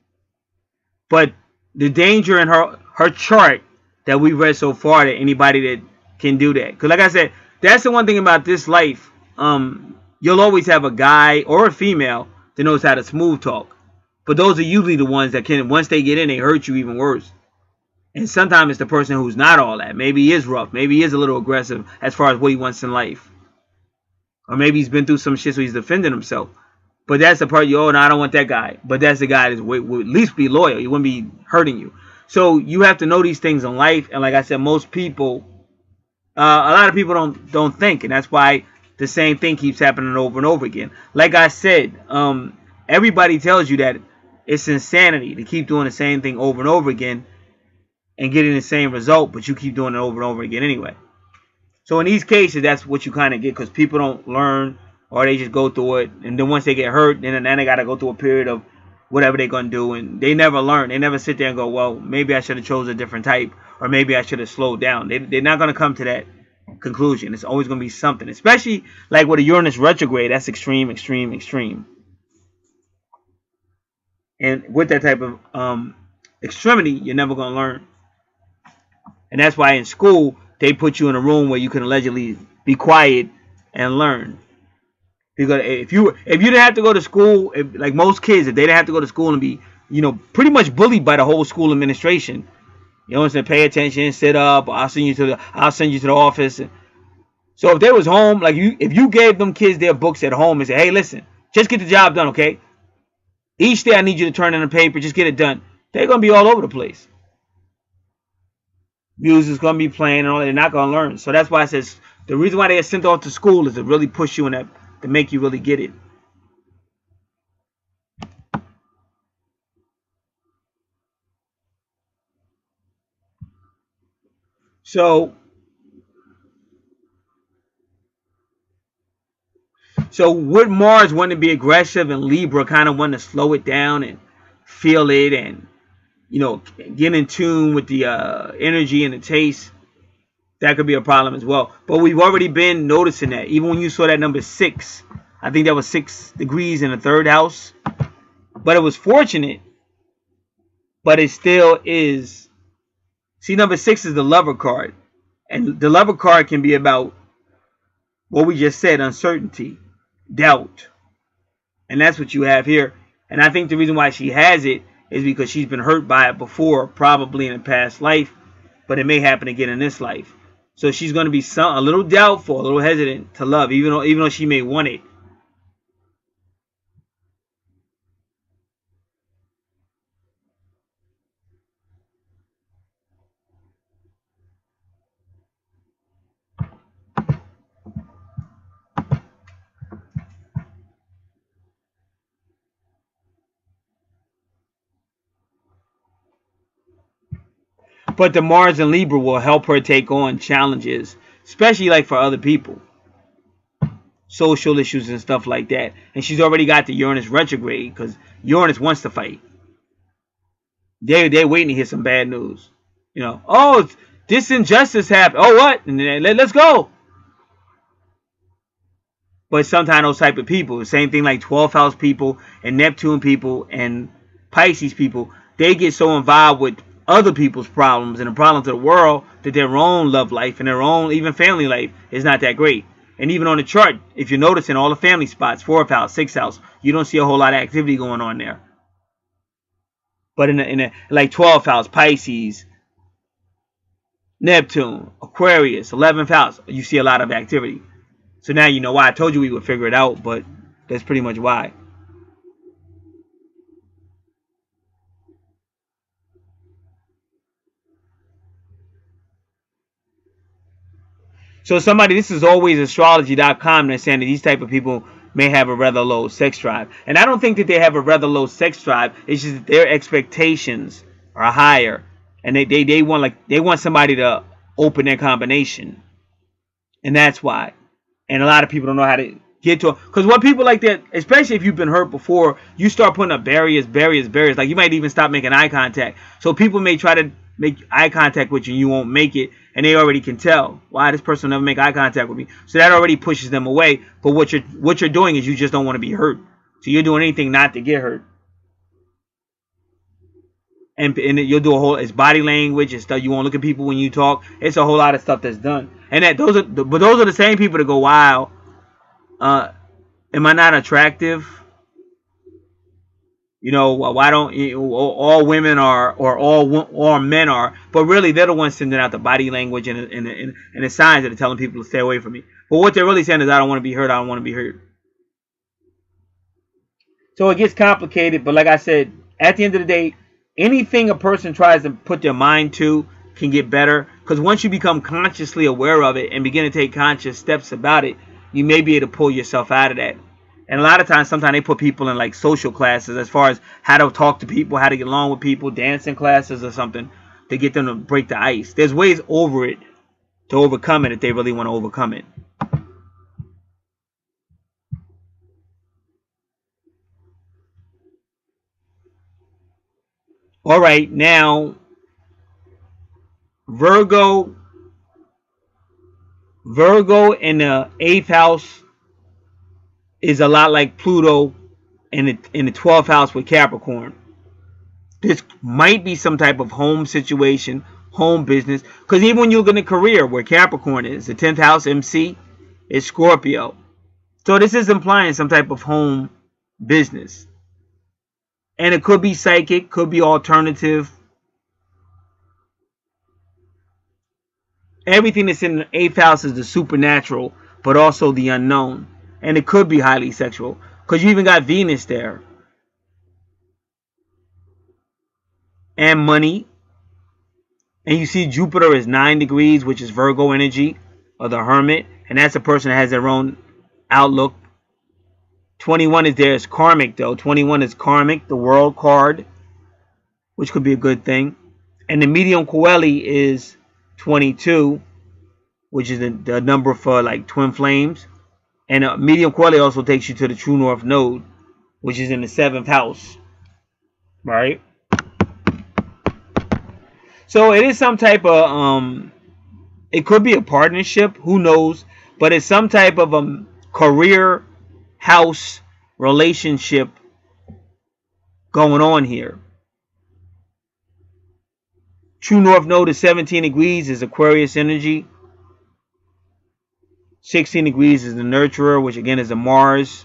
[SPEAKER 1] But the danger in her chart that we read so far, that anybody that can do that, because like I said, that's the one thing about this life. You'll always have a guy or a female that knows how to smooth talk. But those are usually the ones that can, once they get in, they hurt you even worse. And sometimes it's the person who's not all that. Maybe he is rough. Maybe he is a little aggressive as far as what he wants in life. Or maybe he's been through some shit so he's defending himself. But that's the part no, I don't want that guy. But that's the guy that would at least be loyal. He wouldn't be hurting you. So you have to know these things in life. And like I said, most people, a lot of people don't think. And that's why the same thing keeps happening over and over again. Like I said, everybody tells you that it's insanity to keep doing the same thing over and over again and getting the same result, but you keep doing it over and over again anyway. So in these cases, that's what you kind of get, because people don't learn, or they just go through it, and then once they get hurt, then they got to go through a period of whatever they're going to do, and they never learn. They never sit there and go, well, maybe I should have chose a different type, or maybe I should have slowed down. They're not going to come to that conclusion. It's always going to be something, especially like with a Uranus retrograde. That's extreme, extreme, extreme. And with that type of extremity, you're never going to learn. And that's why in school, they put you in a room where you can allegedly be quiet and learn. Because if you didn't have to go to school, like most kids, if they didn't have to go to school and be, pretty much bullied by the whole school administration, pay attention, sit up, I'll send you to the office. So if they was home, like if you gave them kids their books at home and said, hey, listen, just get the job done, okay? Each day I need you to turn in a paper, just get it done. They're gonna be all over the place. Music's gonna be playing and all that. They're not gonna learn. So that's why I says the reason why they are sent off to school is to really push you in that, to make you really get it. So with Mars wanting to be aggressive and Libra kind of wanting to slow it down and feel it and get in tune with the energy and the taste, that could be a problem as well. But we've already been noticing that. Even when you saw that number 6, I think that was 6 degrees in the 3rd house. But it was fortunate. But it still is. See, number 6 is the Lover card. And the Lover card can be about what we just said, uncertainty, doubt. And that's what you have here. And I think the reason why she has it is because she's been hurt by it before, probably in a past life. But it may happen again in this life. So she's going to be a little doubtful, a little hesitant to love, even though she may want it. But the Mars and Libra will help her take on challenges, especially like for other people. Social issues and stuff like that. And she's already got the Uranus retrograde because Uranus wants to fight. They're waiting to hear some bad news. Oh, this injustice happened. Oh, what? And then let's go. But sometimes those type of people, the same thing like 12th house people and Neptune people and Pisces people, they get so involved with other people's problems and the problems of the world that their own love life and their own even family life is not that great. And even on the chart, if you're noticing all the family spots, 4th house, 6th house, you don't see a whole lot of activity going on there. But in a like 12th house, Pisces, Neptune, Aquarius, 11th house, you see a lot of activity. So now you know why. I told you we would figure it out, but that's pretty much why. So somebody, this is always astrology.com, that's saying that these type of people may have a rather low sex drive. And I don't think that they have a rather low sex drive. It's just that their expectations are higher. And they want somebody to open their combination. And that's why. And a lot of people don't know how to get to it. Because what people like that, especially if you've been hurt before, you start putting up barriers. Like you might even stop making eye contact. So people may try to make eye contact with you and you won't make it. And they already can tell, why this person will never make eye contact with me. So that already pushes them away. But what you're doing is you just don't want to be hurt. So you're doing anything not to get hurt. and you'll do a whole, it's body language and stuff. You won't look at people when you talk. It's a whole lot of stuff that's done. And that those are the same people that go, wow, am I not attractive? You know, why don't all women are, or all men are? But really, they're the ones sending out the body language and the signs that are telling people to stay away from me. But what they're really saying is, I don't want to be hurt. I don't want to be hurt. So it gets complicated. But like I said, at the end of the day, anything a person tries to put their mind to can get better. Because once you become consciously aware of it and begin to take conscious steps about it, you may be able to pull yourself out of that. And a lot of times, sometimes they put people in like social classes as far as how to talk to people, how to get along with people, dancing classes or something to get them to break the ice. There's ways over it to overcome it if they really want to overcome it. All right, now Virgo in the 8th house is a lot like Pluto in the 12th house with Capricorn. This might be some type of home situation, home business. Because even when you look in a career where Capricorn is, the 10th house MC is Scorpio. So this is implying some type of home business. And it could be psychic, could be alternative. Everything that's in the 8th house is the supernatural, but also the unknown. And it could be highly sexual. Because you even got Venus there. And money. And you see Jupiter is 9 degrees, which is Virgo energy, or the Hermit. And that's a person that has their own outlook. 21 is there as karmic, though. 21 is karmic, the world card, which could be a good thing. And the medium coeli is 22, which is the number for like twin flames. And medium coeli also takes you to the true north node, which is in the 7th house. Right? So it is some type of, it could be a partnership, who knows? But it's some type of career house relationship going on here. True north node is 17 degrees, is Aquarius energy. 16 degrees is the nurturer, which again is a Mars.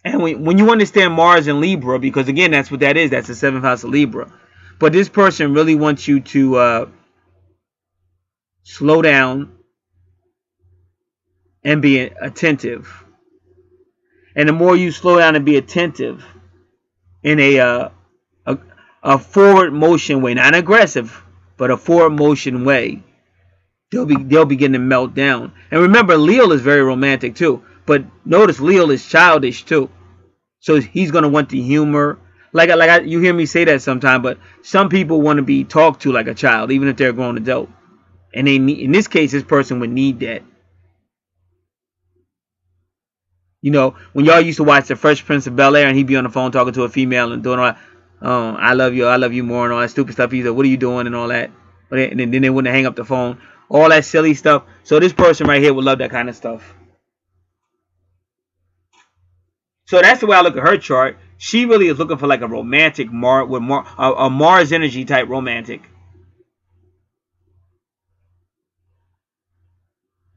[SPEAKER 1] And when you understand Mars and Libra, because again, that's what that is. That's the 7th house of Libra. But this person really wants you to slow down and be attentive. And the more you slow down and be attentive in a forward motion way, not aggressive, but a forward motion way, they'll begin to melt down. And remember, Leo is very romantic too. But notice Leo is childish too. So he's gonna want the humor. You hear me say that sometimes, but some people want to be talked to like a child, even if they're a grown adult. And they need, in this case, this person would need that. You know, when y'all used to watch The Fresh Prince of Bel-Air and he'd be on the phone talking to a female and doing all that, I love you more, and all that stupid stuff. He's like, what are you doing, and all that. And then they wouldn't hang up the phone. All that silly stuff. So this person right here would love that kind of stuff. So that's the way I look at her chart. She really is looking for like a romantic a Mars energy type romantic.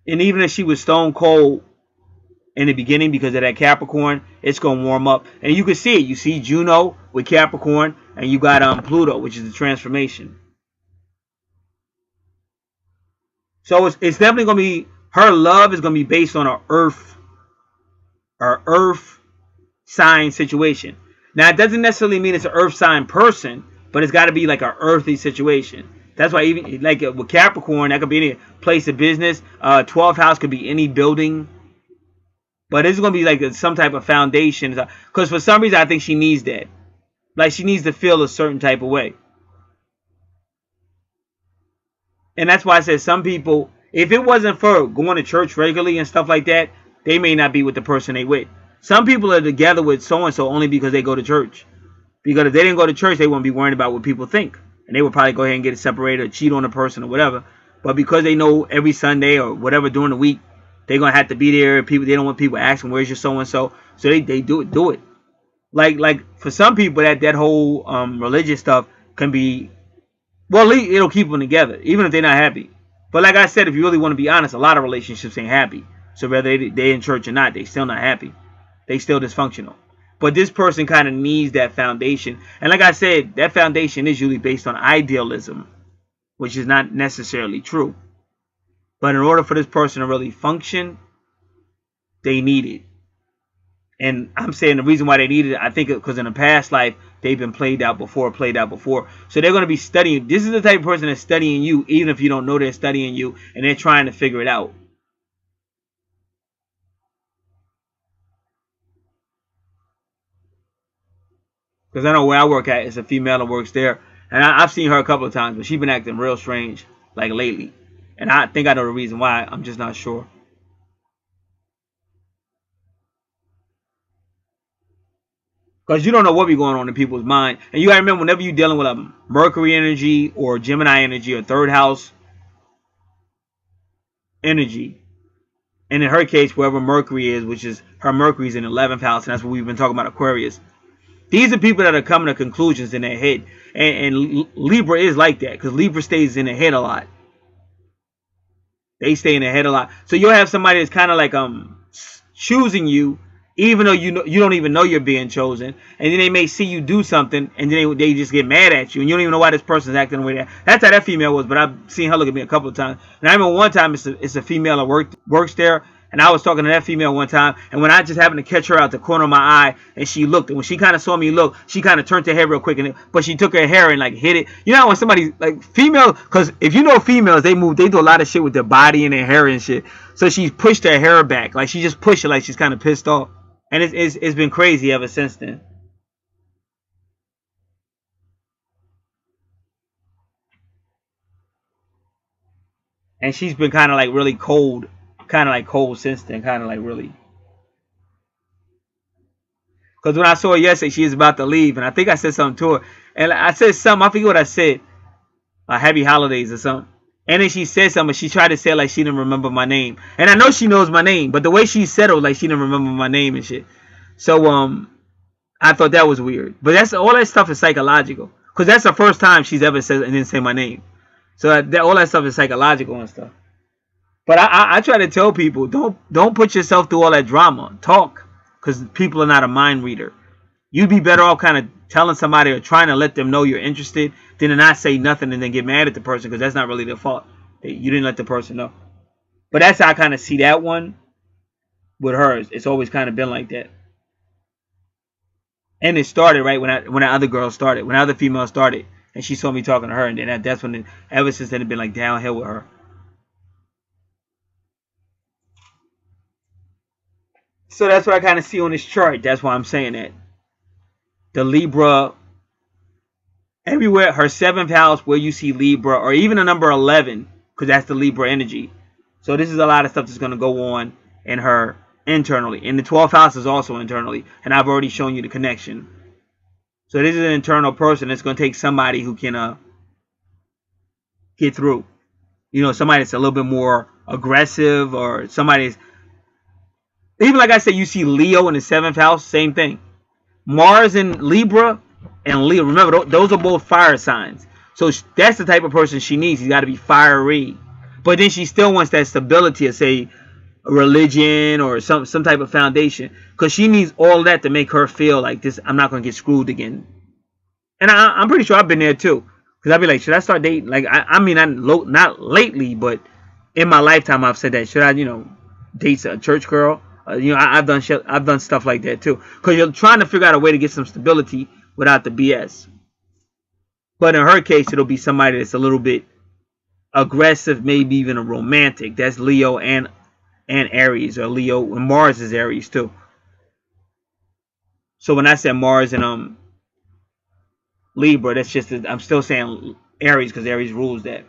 [SPEAKER 1] And even if she was stone cold in the beginning because of that Capricorn, it's going to warm up. And you can see it. You see Juno with Capricorn, and you got Pluto, which is the transformation. So it's definitely going to be, her love is going to be based on her earth sign situation. Now, it doesn't necessarily mean it's an earth sign person, but it's got to be like an earthy situation. That's why even like with Capricorn, that could be any place of business. 12th house could be any building. But it's going to be like some type of foundation. Because for some reason, I think she needs that. Like she needs to feel a certain type of way. And that's why I said some people, if it wasn't for going to church regularly and stuff like that, they may not be with the person they with. Some people are together with so-and-so only because they go to church. Because if they didn't go to church, they wouldn't be worrying about what people think. And they would probably go ahead and get it separated or cheat on a person or whatever. But because they know every Sunday or whatever during the week, they're going to have to be there. People, they don't want people asking, where's your so-and-so? So they do it. Like for some people that whole religious stuff can be, well, it'll keep them together even if they're not happy. But like I said, if you really want to be honest, a lot of relationships ain't happy. So whether they in church or not, they still not happy. They still dysfunctional. But this person kind of needs that foundation. And like I said, that foundation is usually based on idealism, which is not necessarily true. But in order for this person to really function, they need it. And I'm saying the reason why they need it, I think because in a past life, they've been played out before. So they're going to be studying. This is the type of person that's studying you, even if you don't know they're studying you, and they're trying to figure it out. Because I know where I work at, it's a female that works there. And I've seen her a couple of times, but she's been acting real strange, like lately. And I think I know the reason why. I'm just not sure. Because you don't know what be going on in people's mind. And you got to remember, whenever you're dealing with a Mercury energy or Gemini energy or third house energy, and in her case, wherever Mercury is, which is her Mercury's in the 11th house, and that's what we've been talking about, Aquarius. These are people that are coming to conclusions in their head. And Libra is like that, because Libra stays in their head a lot. They stay in their head a lot. So you'll have somebody that's kind of like choosing you, even though you don't even know you're being chosen, and then they may see you do something, and then they just get mad at you, and you don't even know why this person's acting the way that. That's how that female was. But I've seen her look at me a couple of times, and I remember one time it's a female that works there, and I was talking to that female one time, and when I just happened to catch her out the corner of my eye, and she looked, and when she kind of saw me look, she kind of turned her head real quick, but she took her hair and like hit it. You know when somebody like female, because if you know females, they do a lot of shit with their body and their hair and shit. So she pushed her hair back, like she just pushed it, like she's kind of pissed off. And it's been crazy ever since then. And she's been kind of like really cold, since then, kind of like really. Because when I saw her yesterday, she was about to leave, and I think I said something to her, and I said something, I forget what I said, happy holidays or something. And then she said something, but she tried to say it like she didn't remember my name, and I know she knows my name, but the way she said it was like she didn't remember my name and shit. So I thought that was weird. But that's all that stuff is psychological. Because that's the first time she's ever said and didn't say my name. So all that stuff is psychological and stuff. But I try to tell people, don't put yourself through all that drama. Talk. Because people are not a mind reader. You'd be better off kind of telling somebody or trying to let them know you're interested than to not say nothing and then get mad at the person, because that's not really their fault. You didn't let the person know. But that's how I kind of see that one with hers. It's always kind of been like that. And it started right when that other girl started, when the other female started, and she saw me talking to her, and then that's when ever since then it's been like downhill with her. So that's what I kind of see on this chart. That's why I'm saying that the Libra, everywhere, her 7th house where you see Libra, or even the number 11, because that's the Libra energy. So this is a lot of stuff that's going to go on in her internally. And the 12th house is also internally, and I've already shown you the connection. So this is an internal person. It's going to take somebody who can get through. You know, somebody that's a little bit more aggressive, or somebody's, even like I said, you see Leo in the 7th house, same thing. Mars in Libra and Leo. Remember, those are both fire signs. So that's the type of person she needs. He's got to be fiery. But then she still wants that stability of, say, a religion or some type of foundation. Because she needs all that to make her feel like this, I'm not going to get screwed again. And I'm pretty sure I've been there too. Because I'd be like, should I start dating? Like, I mean, not lately, but in my lifetime, I've said that. Should I, date a church girl? I've done stuff like that too. Because you're trying to figure out a way to get some stability without the BS. But in her case, it'll be somebody that's a little bit aggressive, maybe even a romantic. That's Leo and Aries, or Leo, and Mars is Aries too. So when I said Mars and Libra, that's just I'm still saying Aries because Aries rules that.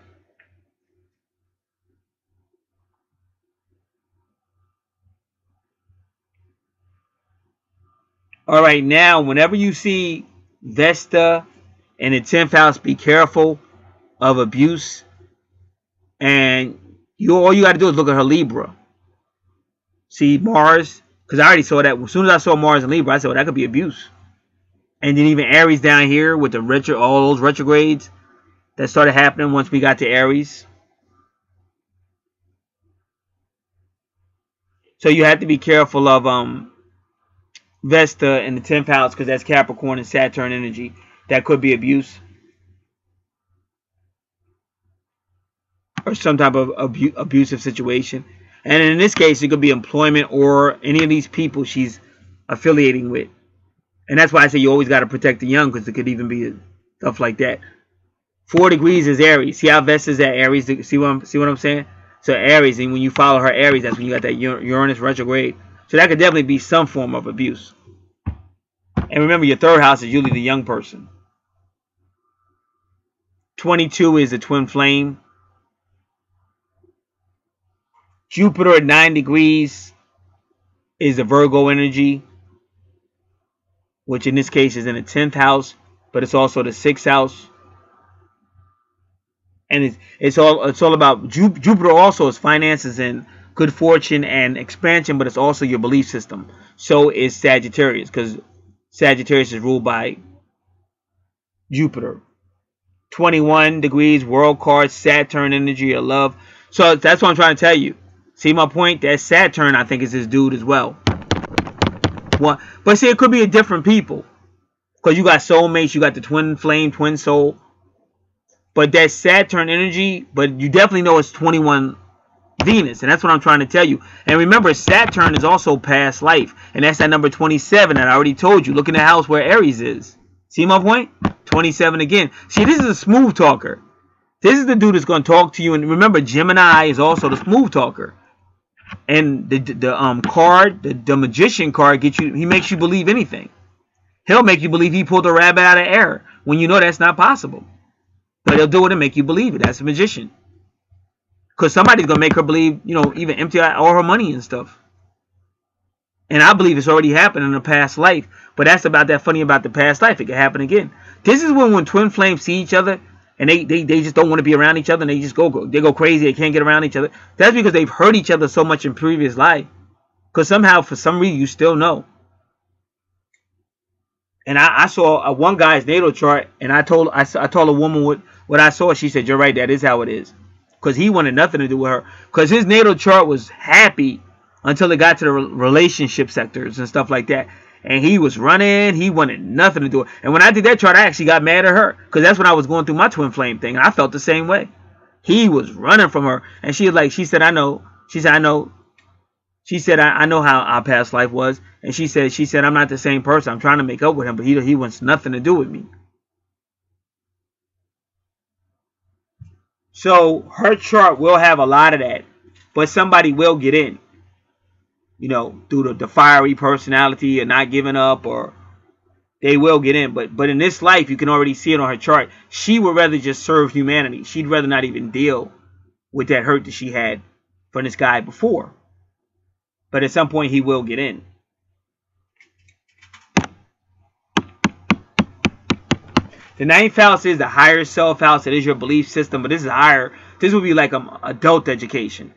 [SPEAKER 1] All right, now whenever you see Vesta in the 10th house, be careful of abuse. And all you got to do is look at her Libra. See Mars, because I already saw that. As soon as I saw Mars and Libra, I said, well, that could be abuse. And then even Aries down here with the all those retrogrades that started happening once we got to Aries. So you have to be careful of Vesta in the 10th house because that's Capricorn and Saturn energy. That could be abuse or some type of abusive situation. And in this case, it could be employment or any of these people she's affiliating with. And that's why I say you always got to protect the young because it could even be stuff like that. 4 degrees is Aries. See how Vesta's at Aries? See what I'm saying? So Aries, and when you follow her Aries, that's when you got that Uranus retrograde. So that could definitely be some form of abuse. And remember, your 3rd house is usually the young person. 22 is the twin flame. Jupiter at 9 degrees is the Virgo energy, which in this case is in the 10th house, but it's also the 6th house. And it's all about Jupiter. Also is finances and good fortune and expansion, but it's also your belief system. So is Sagittarius because Sagittarius is ruled by Jupiter. 21 degrees, world card, Saturn energy of love. So that's what I'm trying to tell you. See my point? That Saturn, I think, is this dude as well. But see, it could be a different people because you got soulmates, you got the twin flame, twin soul. But that Saturn energy, but you definitely know it's 21 Venus, and that's what I'm trying to tell you. And remember, Saturn is also past life, and that's that number 27 that I already told you. Look in the house where Aries is. See my point? 27 again. See, this is a smooth talker. This is the dude that's going to talk to you. And remember, Gemini is also the smooth talker. And the card, the magician card, he makes you believe anything. He'll make you believe he pulled a rabbit out of air when you know that's not possible. But he'll do it and make you believe it. That's a magician. Because somebody's going to make her believe, even empty out all her money and stuff. And I believe it's already happened in a past life. But that's that funny about the past life. It can happen again. This is when twin flames see each other and they just don't want to be around each other and they just go crazy. They can't get around each other. That's because they've hurt each other so much in previous life. Because somehow, for some reason, you still know. And I saw one guy's natal chart, and I told a woman what I saw. She said, "You're right. That is how it is." Because he wanted nothing to do with her. Because his natal chart was happy until it got to the relationship sectors and stuff like that. And he was running. He wanted nothing to do with it. And when I did that chart, I actually got mad at her. Because that's when I was going through my twin flame thing. And I felt the same way. He was running from her. And she said, "I know." She said, "I know." She said, I know how our past life was. And she said, "I'm not the same person. I'm trying to make up with him, but he wants nothing to do with me." So her chart will have a lot of that. But somebody will get in. Through the fiery personality and not giving up, or they will get in. But in this life, you can already see it on her chart. She would rather just serve humanity. She'd rather not even deal with that hurt that she had from this guy before. But at some point, he will get in. The 9th house is the higher self house. It is your belief system, but this is higher. This would be like adult education.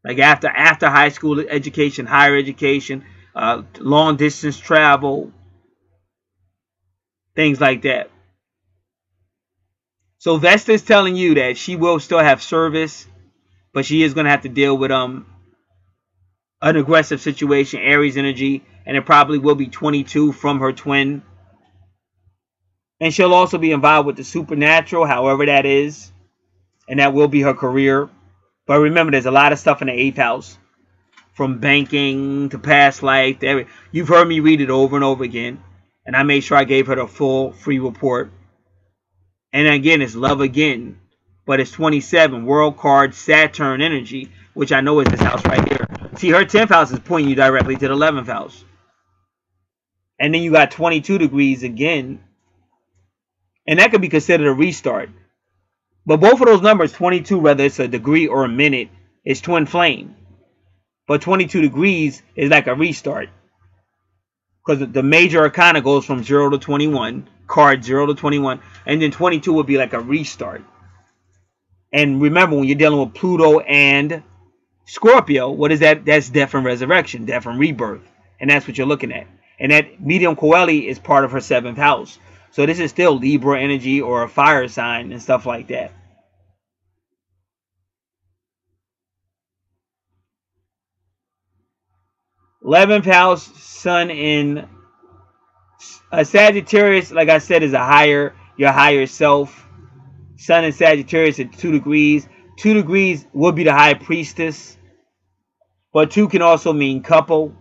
[SPEAKER 1] Like after high school education, higher education, long distance travel, things like that. So Vesta is telling you that she will still have service, but she is going to have to deal with an aggressive situation, Aries energy, and it probably will be 22 from her twin. And she'll also be involved with the supernatural, however that is, and that will be her career. But remember, there's a lot of stuff in the 8th house, from banking to past life. You've heard me read it over and over again, and I made sure I gave her the full free report. And again, it's love again, but it's 27, world card, Saturn energy, which I know is this house right here. See, her 10th house is pointing you directly to the 11th house. And then you got 22 degrees again, and that could be considered a restart. But both of those numbers, 22, whether it's a degree or a minute, is twin flame. But 22 degrees is like a restart. Because the major arcana goes from 0 to 21, card 0 to 21, and then 22 would be like a restart. And remember, when you're dealing with Pluto and Scorpio, what is that? That's death and resurrection, death and rebirth. And that's what you're looking at. And that medium coeli is part of her 7th house. So this is still Libra energy or a fire sign and stuff like that. 11th house, sun in Sagittarius, like I said, is your higher self. Sun in Sagittarius at 2 degrees. 2 degrees would be the high priestess, but 2 can also mean couple.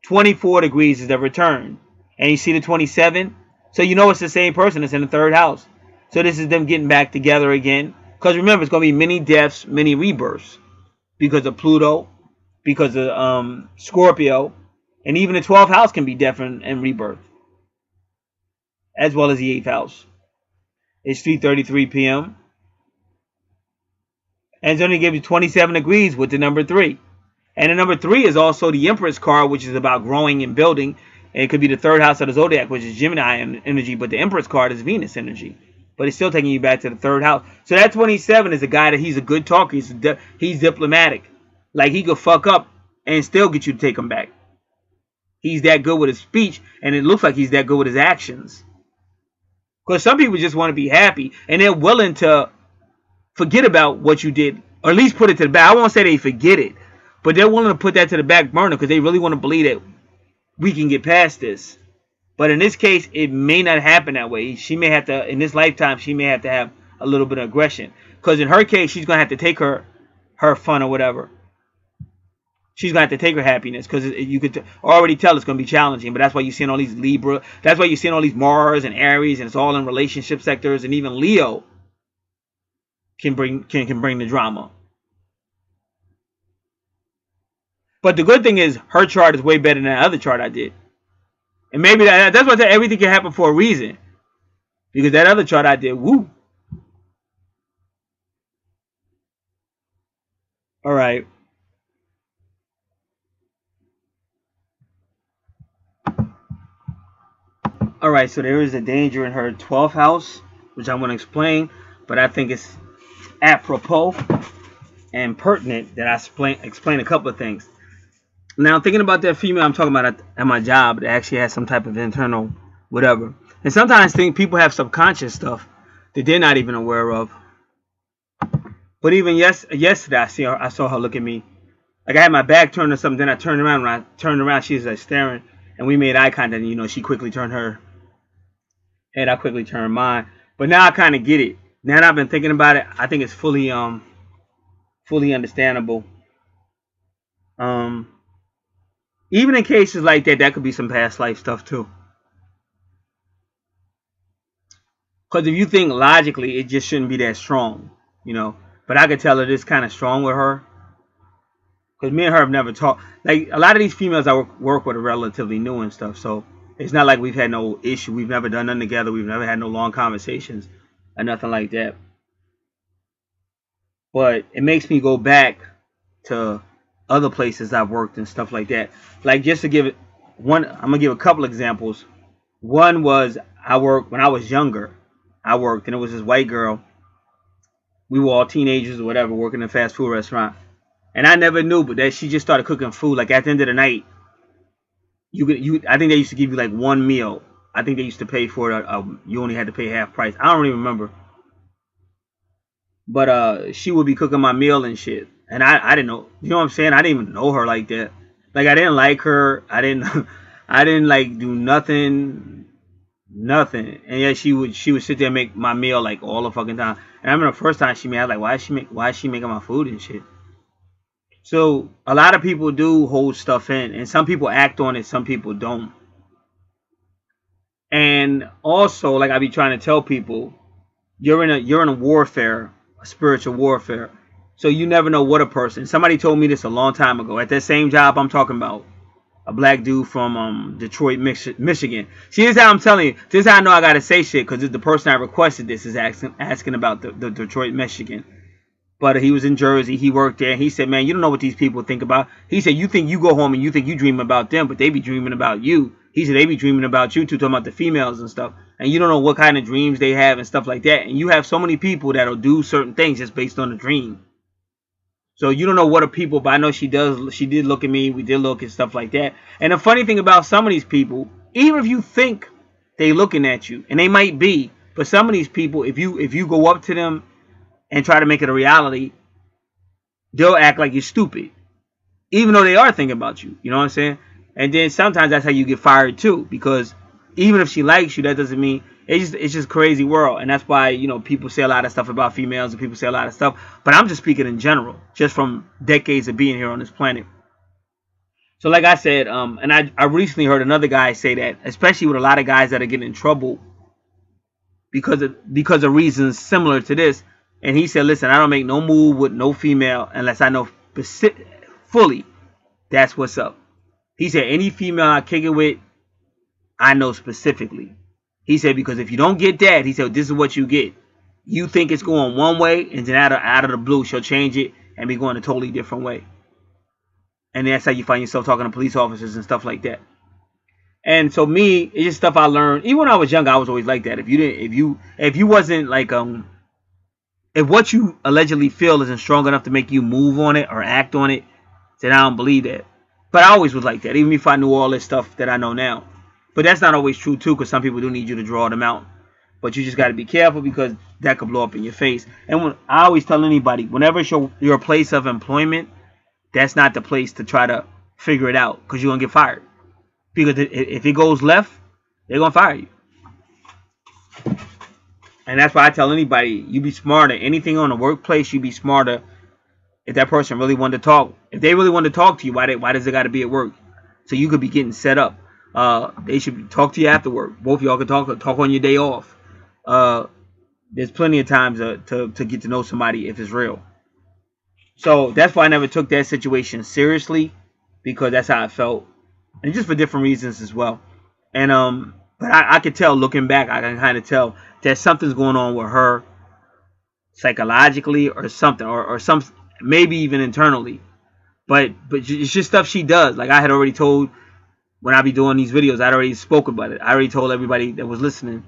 [SPEAKER 1] 24 degrees is the return. And you see the 27? So you know it's the same person that's in the 3rd house. So this is them getting back together again. Because remember, it's going to be many deaths, many rebirths. Because of Pluto, because of Scorpio. And even the 12th house can be death and rebirth. As well as the 8th house. It's 3:33 p.m. And it's only give you 27 degrees with the number 3. And the number 3 is also the Empress card, which is about growing and building. And it could be the 3rd house of the zodiac, which is Gemini energy. But the Empress card is Venus energy. But it's still taking you back to the 3rd house. So that 27 is a guy that he's a good talker. He's diplomatic. Like he could fuck up and still get you to take him back. He's that good with his speech. And it looks like he's that good with his actions. Because some people just want to be happy. And they're willing to forget about what you did. Or at least put it to the back. I won't say they forget it. But they're willing to put that to the back burner because they really want to believe that we can get past this. But in this case, it may not happen that way. She may have to, in this lifetime, she may have to have a little bit of aggression. Because in her case, she's going to have to take her fun or whatever. She's going to have to take her happiness. Because you could already tell it's going to be challenging. But that's why you're seeing all these Libra. That's why you're seeing all these Mars and Aries. And it's all in relationship sectors. And even Leo can bring the drama. But the good thing is, her chart is way better than that other chart I did. And maybe that's why I said everything can happen for a reason. Because that other chart I did, woo. Alright. Alright, so there is a danger in her 12th house, which I'm going to explain. But I think it's apropos and pertinent that I explain a couple of things. Now, thinking about that female I'm talking about at my job that actually has some type of internal whatever. And sometimes people have subconscious stuff that they're not even aware of. But even yesterday, I saw her look at me. Like I had my back turned or something. Then I turned around. When I turned around, she was like staring. And we made eye contact. And, she quickly turned her head. I quickly turned mine. But now I kind of get it. Now that I've been thinking about it, I think it's fully understandable. Even in cases like that could be some past life stuff too. Because if you think logically, it just shouldn't be that strong, But I could tell it is kind of strong with her. Because me and her have never talked. Like, a lot of these females I work with are relatively new and stuff. So, it's not like we've had no issue. We've never done nothing together. We've never had no long conversations. Or nothing like that. But it makes me go back to other places I've worked and stuff like that. Like, just to give it one, I'm going to give a couple examples. One was, when I was younger, I worked, and it was this white girl. We were all teenagers or whatever, working in a fast food restaurant. And I never knew, but that she just started cooking food. Like, at the end of the night, I think they used to give you, like, one meal. I think they used to pay for it. You only had to pay half price. I don't really remember. But she would be cooking my meal and shit. And I didn't know. You know what I'm saying? I didn't even know her like that. Like, I didn't like her. I didn't like do nothing. And yet she would sit there and make my meal like all the fucking time. And I remember the first time she made, I was like, why is she making my food and shit? So a lot of people do hold stuff in, and some people act on it, some people don't. And also, like I be trying to tell people, you're in a warfare, a spiritual warfare. So you never know what a person. Somebody told me this a long time ago at that same job I'm talking about. A black dude from Detroit, Michigan. See, this is how I'm telling you. This is how I know I gotta say shit, because the person I requested this is asking about the Detroit, Michigan. But he was in Jersey. He worked there. He said, man, you don't know what these people think about. He said, you think you go home and you think you dream about them, but they be dreaming about you. He said, they be dreaming about you too, talking about the females and stuff. And you don't know what kind of dreams they have and stuff like that. And you have so many people that'll do certain things just based on a dream. So you don't know what are people, but I know she does. She did look at me. We did look and stuff like that. And the funny thing about some of these people, even if you think they looking at you, and they might be, but some of these people, if you go up to them and try to make it a reality, they'll act like you're stupid, even though they are thinking about you. You know what I'm saying? And then sometimes that's how you get fired too, because even if she likes you, that doesn't mean it's just crazy world. And that's why, you know, people say a lot of stuff about females and people say a lot of stuff. But I'm just speaking in general, just from decades of being here on this planet. So like I said, and I recently heard another guy say that, especially with a lot of guys that are getting in trouble because of reasons similar to this. And he said, listen, I don't make no move with no female unless I know fully that's what's up. He said, any female I kick it with, I know specifically. He said, because if you don't get that, he said, this is what you get. You think it's going one way, and then out of the blue, she'll change it and be going a totally different way. And that's how you find yourself talking to police officers and stuff like that. And so me, it's just stuff I learned. Even when I was younger, I was always like that. If you wasn't like if what you allegedly feel isn't strong enough to make you move on it or act on it, then I don't believe that. But I always was like that, even if I knew all this stuff that I know now. But that's not always true too, because some people do need you to draw them out. But you just got to be careful, because that could blow up in your face. And I always tell anybody, whenever it's your place of employment, that's not the place to try to figure it out, because you're going to get fired. Because if it goes left, they're going to fire you. And that's why I tell anybody, you be smarter. Anything on the workplace, you be smarter. If that person really wanted to talk, if they really want to talk to you, why does it got to be at work? So you could be getting set up. They should talk to you after work. Both of y'all can talk on your day off. There's plenty of times to get to know somebody if it's real. So that's why I never took that situation seriously, because that's how I felt, and just for different reasons as well. And but I could tell, looking back, I can kind of tell that something's going on with her psychologically, or something, or some, maybe even internally. But it's just stuff she does. Like I had already told, when I be doing these videos, I'd already spoke about it. I already told everybody that was listening.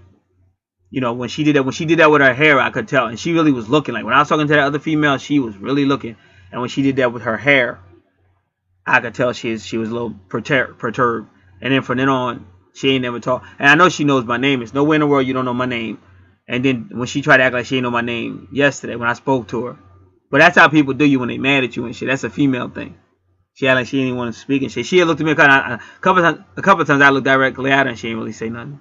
[SPEAKER 1] You know, when she did that with her hair, I could tell. And she really was looking. Like when I was talking to that other female, she was really looking. And when she did that with her hair, I could tell she was a little perturbed. And then from then on, she ain't never talked. And I know she knows my name. It's nowhere in the world you don't know my name. And then when she tried to act like she didn't know my name yesterday when I spoke to her. But that's how people do you when they mad at you and shit. That's a female thing. She acted like she didn't want to speak and shit. She had looked at me a couple of times. I looked directly at her and she didn't really say nothing.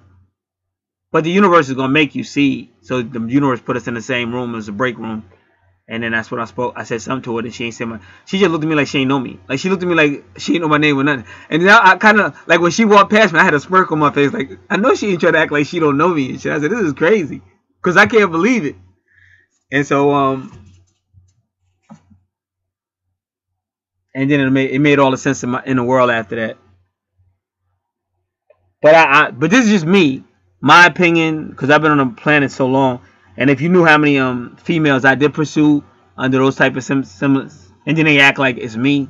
[SPEAKER 1] But the universe is gonna make you see. So the universe put us in the same room as the break room, and then that's what I spoke. I said something to her, and she ain't said my. She just looked at me like she ain't know me. Like she looked at me like she ain't know my name or nothing. And now I kind of like when she walked past me, I had a smirk on my face. Like I know she ain't trying to act like she don't know me and shit. I said, this is crazy, because I can't believe it. And so and then it made all the sense in the world after that. But but this is just me. My opinion, because I've been on the planet so long, and if you knew how many females I did pursue under those type of semblance, and then they act like it's me, you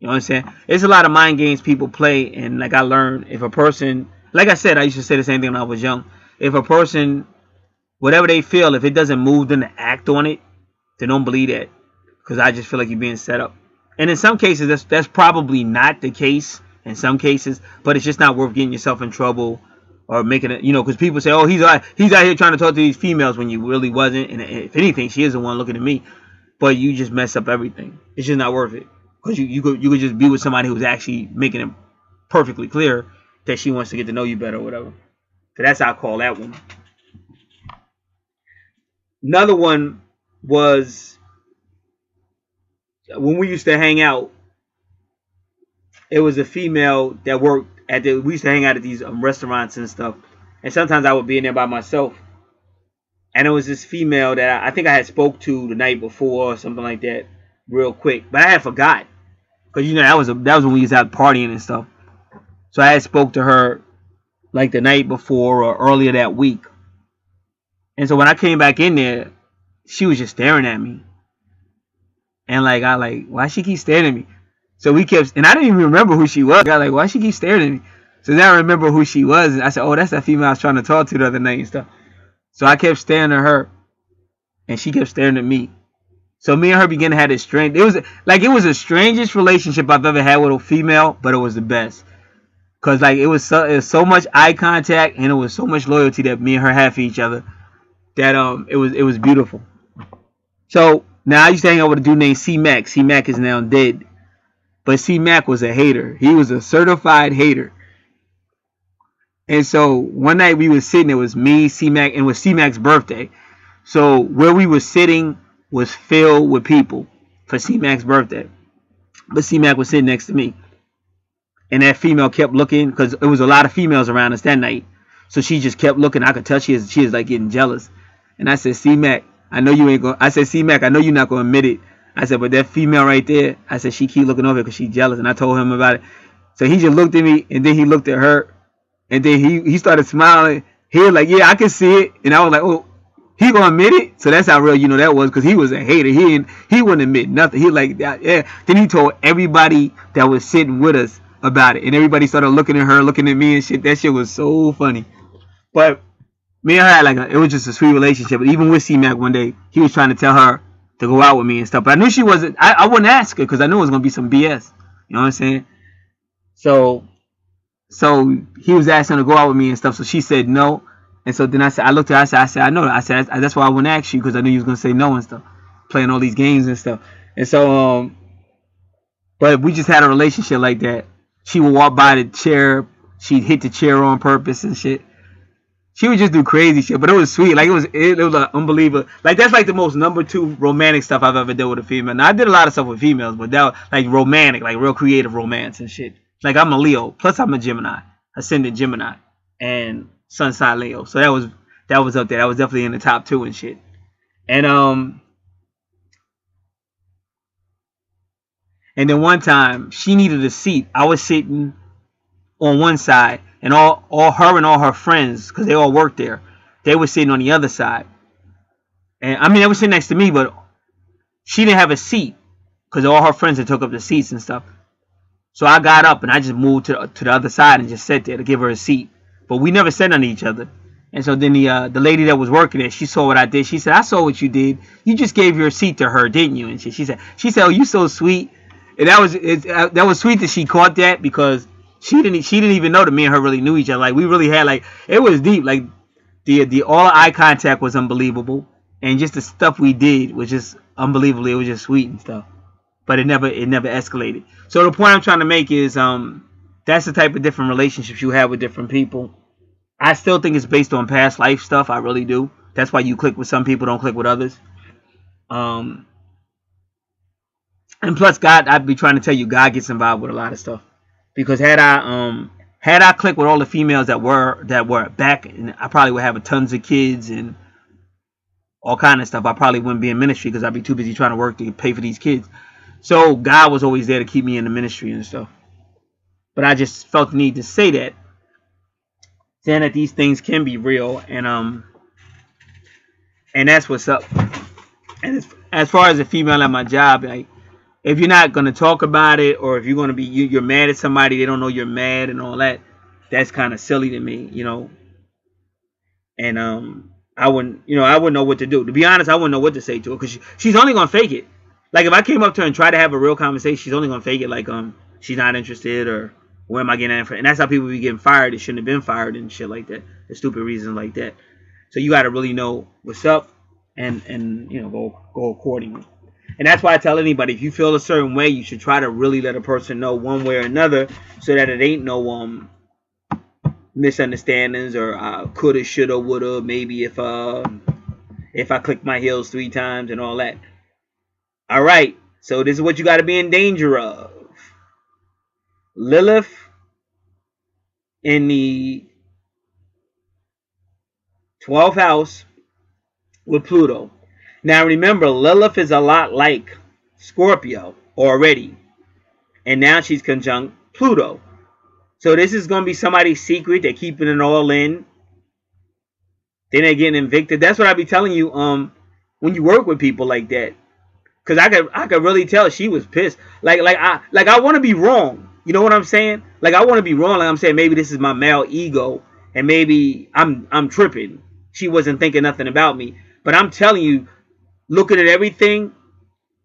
[SPEAKER 1] know what I'm saying? It's a lot of mind games people play, and like I learned, if a person, like I said, I used to say the same thing when I was young. If a person, whatever they feel, if it doesn't move them to act on it, then don't believe that, because I just feel like you're being set up. And in some cases, that's probably not the case. In some cases, but it's just not worth getting yourself in trouble. Or making it, you know, because people say, oh, he's out here trying to talk to these females when you really wasn't. And if anything, she is the one looking at me. But you just mess up everything. It's just not worth it. Because you could just be with somebody who's actually making it perfectly clear that she wants to get to know you better or whatever. So that's how I call that one. Another one was when we used to hang out. It was a female that worked we used to hang out at these restaurants and stuff, and sometimes I would be in there by myself, and it was this female that I think I had spoke to the night before or something like that, real quick, but I had forgot, because you know that was when we was out partying and stuff. So I had spoke to her like the night before or earlier that week, and so when I came back in there, she was just staring at me, and why she keep staring at me? So we kept, and I didn't even remember who she was. I was like, why she keep staring at me? So now I remember who she was. And I said, oh, that's that female I was trying to talk to the other night and stuff. So I kept staring at her, and she kept staring at me. So me and her began to have this strange. It was the strangest relationship I've ever had with a female, but it was the best. Cause like it was so much eye contact and it was so much loyalty that me and her had for each other that it was beautiful. So now I used to hang out with a dude named C Mac. C Mac is now dead, but C Mac was a hater. He was a certified hater. And so one night we was sitting. It was me, C Mac, and it was C Mac's birthday. So where we were sitting was filled with people for C Mac's birthday. But C Mac was sitting next to me. And that female kept looking because there was a lot of females around us that night. So she just kept looking. I could tell she is like getting jealous. And I said, C Mac, I know you ain't going. I said, C Mac, I know you're not going to admit it. I said, but that female right there, I said, she keep looking over because she's jealous. And I told him about it. So he just looked at me and then he looked at her. And then he started smiling. He was like, yeah, I can see it. And I was like, oh, he gonna admit it? So that's how real that was, because he was a hater. He wouldn't admit nothing. He like, yeah. Then he told everybody that was sitting with us about it, and everybody started looking at her, looking at me and shit. That shit was so funny. But me and her had it was just a sweet relationship. But even with C-Mac one day, he was trying to tell her to go out with me and stuff. But I knew she wasn't. I wouldn't ask her because I knew it was gonna be some BS. You know what I'm saying? So he was asking her to go out with me and stuff. So she said no. And so then I looked at her, I said, I know. I said, that's why I wouldn't ask you, because I knew you was gonna say no and stuff, playing all these games and stuff. And so but we just had a relationship like that. She would walk by the chair, she'd hit the chair on purpose and shit. She would just do crazy shit, but it was sweet. Like it was unbelievable. Like that's like the most number 2 romantic stuff I've ever done with a female. Now I did a lot of stuff with females, but that was like romantic, like real creative romance and shit. Like I'm a Leo, plus I'm a Gemini, ascendant Gemini, and Sun sign Leo. So that was up there. That was definitely in the top 2 and shit. And then one time she needed a seat. I was sitting on one side, and all her and all her friends, because they all worked there, they were sitting on the other side. And I mean, they were sitting next to me, but she didn't have a seat because all her friends had took up the seats and stuff. So I got up and I just moved to the other side and just sat there to give her a seat. But we never sat under each other. And so then the lady that was working there, she saw what I did. She said, I saw what you did. You just gave your seat to her, didn't you? And she said, oh, you so sweet. And that was sweet that she caught that, because she didn't even know that me and her really knew each other. Like we really had, like, it was deep. Like the all eye contact was unbelievable, and just the stuff we did was just unbelievable. It was just sweet and stuff. But it never escalated. So the point I'm trying to make is that's the type of different relationships you have with different people. I still think it's based on past life stuff. I really do. That's why you click with some people, don't click with others. And plus, God, I'd be trying to tell you, God gets involved with a lot of stuff. Because had I clicked with all the females that were back, and I probably would have tons of kids and all kind of stuff. I probably wouldn't be in ministry because I'd be too busy trying to work to pay for these kids. So God was always there to keep me in the ministry and stuff. But I just felt the need to say that, saying that these things can be real, and that's what's up. And as far as a female at my job, like, if you're not gonna talk about it, or if you're gonna be you're mad at somebody, they don't know you're mad and all that, that's kind of silly to me, And I wouldn't know what to do. To be honest, I wouldn't know what to say to her, because she's only gonna fake it. Like if I came up to her and tried to have a real conversation, she's only gonna fake it, like she's not interested, or where am I getting at? And that's how people be getting fired. They shouldn't have been fired and shit like that. The stupid reasons like that. So you gotta really know what's up, and go accordingly. And that's why I tell anybody, if you feel a certain way, you should try to really let a person know one way or another, so that it ain't no misunderstandings or coulda, shoulda, woulda, maybe if I click my heels 3 times and all that. All right, so this is what you got to be in danger of. Lilith in the 12th house with Pluto. Now remember, Lilith is a lot like Scorpio already, and now she's conjunct Pluto. So this is going to be somebody's secret. They're keeping it all in. Then they're getting evicted. That's what I be telling you when you work with people like that. Because I could really tell she was pissed. Like I want to be wrong. You know what I'm saying? Like I want to be wrong. Like I'm saying, maybe this is my male ego, and maybe I'm tripping. She wasn't thinking nothing about me. But I'm telling you, looking at everything,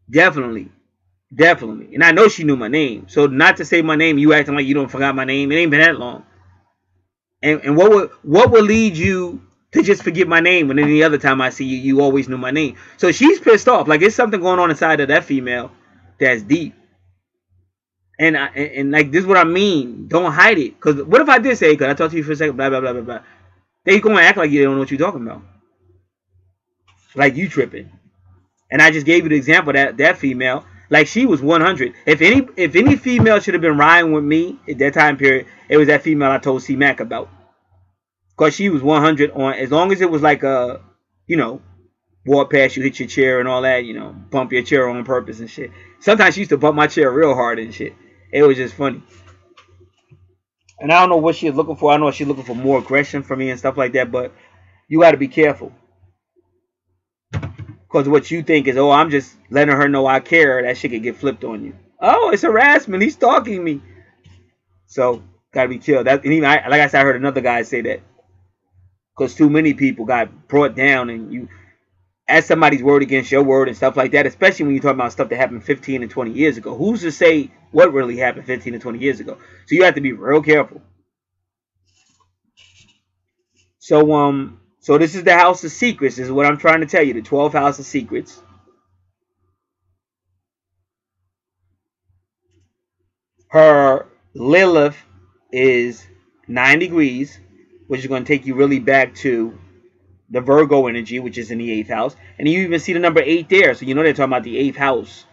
[SPEAKER 1] Definitely. Definitely. And I know she knew my name. So not to say my name, you acting like you don't forgot my name. It ain't been that long. And what would lead you to just forget my name when any other time I see you, you always knew my name? So she's pissed off. Like it's something going on inside of that female that's deep. And like this is what I mean. Don't hide it. Cause what if I did say, could I talk to you for a second? Blah blah blah blah blah. They gonna act like you don't know what you're talking about. Like you tripping. And I just gave you the example that female, like she was 100. If any female should have been riding with me at that time period, it was that female I told C Mac about. Cause she was 100 on, as long as it was like a, you know, walk past you, hit your chair and all that, you know, bump your chair on purpose and shit. Sometimes she used to bump my chair real hard and shit. It was just funny. And I don't know what she's looking for. I know she's looking for more aggression from me and stuff like that. But you got to be careful. Because what you think is, oh, I'm just letting her know I care. That shit could get flipped on you. Oh, it's harassment. He's stalking me. So, got to be killed. That, and even like I said, I heard another guy say that. Because too many people got brought down. And you, as somebody's word against your word and stuff like that. Especially when you're talking about stuff that happened 15 and 20 years ago. Who's to say what really happened 15 and 20 years ago? So, you have to be real careful. So this is the house of secrets. This is what I'm trying to tell you. The 12th house of secrets. Her Lilith is 9 degrees, which is going to take you really back to the Virgo energy, which is in the 8th house. And you even see the number 8 there. So you know they're talking about the 8th house.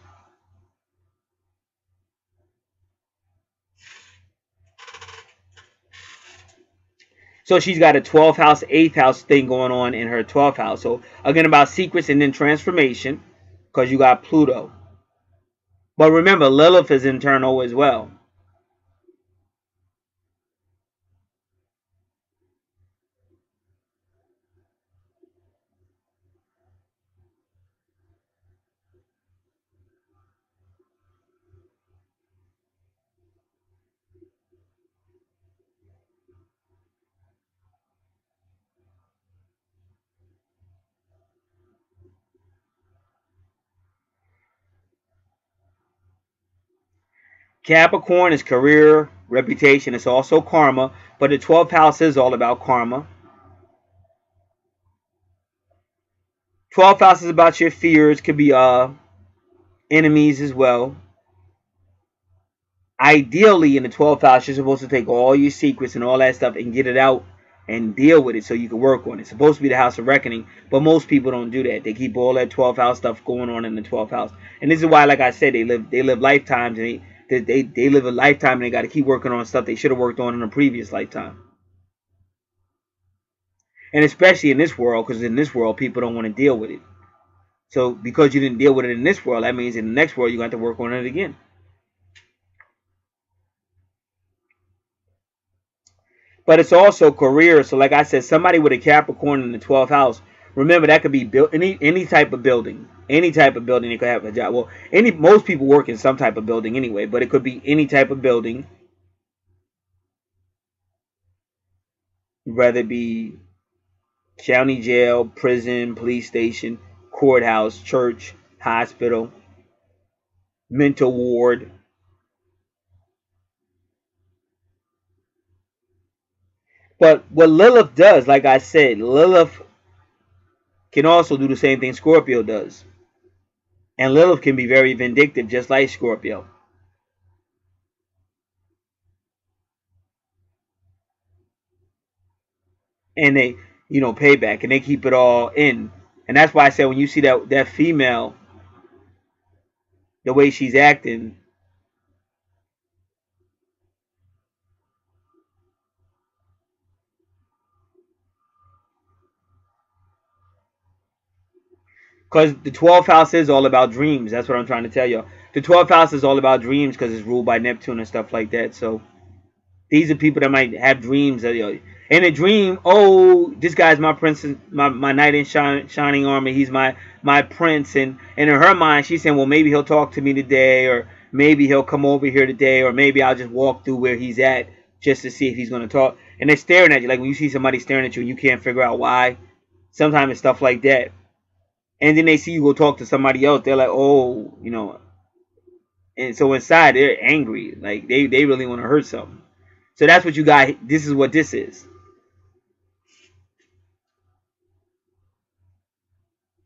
[SPEAKER 1] So she's got a 12th house, 8th house thing going on in her 12th house. So again, about secrets and then transformation, because you got Pluto. But remember, Lilith is internal as well. Capricorn is career, reputation. It's also karma, but the 12th house is all about karma. 12th house is about your fears, could be enemies as well. Ideally, in the 12th house, you're supposed to take all your secrets and all that stuff and get it out and deal with it so you can work on it. It's supposed to be the house of reckoning, but most people don't do that. They keep all that 12th house stuff going on in the 12th house, and this is why, like I said, they live lifetimes and they live a lifetime and they got to keep working on stuff they should have worked on in a previous lifetime. And especially in this world, because in this world people don't want to deal with it. So because you didn't deal with it in this world, that means in the next world you're going to have to work on it again. But it's also career. So like I said, somebody with a Capricorn in the 12th house, remember that could be built any type of building. Any type of building they could have a job. Well, most people work in some type of building anyway, but it could be any type of building. Whether it be county jail, prison, police station, courthouse, church, hospital, mental ward. But what Lilith does, like I said, Lilith can also do the same thing Scorpio does. And Lilith can be very vindictive, just like Scorpio. And they, pay back, and they keep it all in. And that's why I said when you see that female, the way she's acting, because the 12th house is all about dreams. That's what I'm trying to tell you. The 12th house is all about dreams because it's ruled by Neptune and stuff like that. So these are people that might have dreams that, in a dream, oh, this guy's my prince, my knight in shining armor. He's my prince, and in her mind, she's saying, well, maybe he'll talk to me today, or maybe he'll come over here today, or maybe I'll just walk through where he's at just to see if he's going to talk. And they're staring at you, like when you see somebody staring at you and you can't figure out why. Sometimes it's stuff like that. and then they see you go talk to somebody else, they're like, oh, and so inside they're angry, like they really want to hurt something. So that's what you got. This is what this is.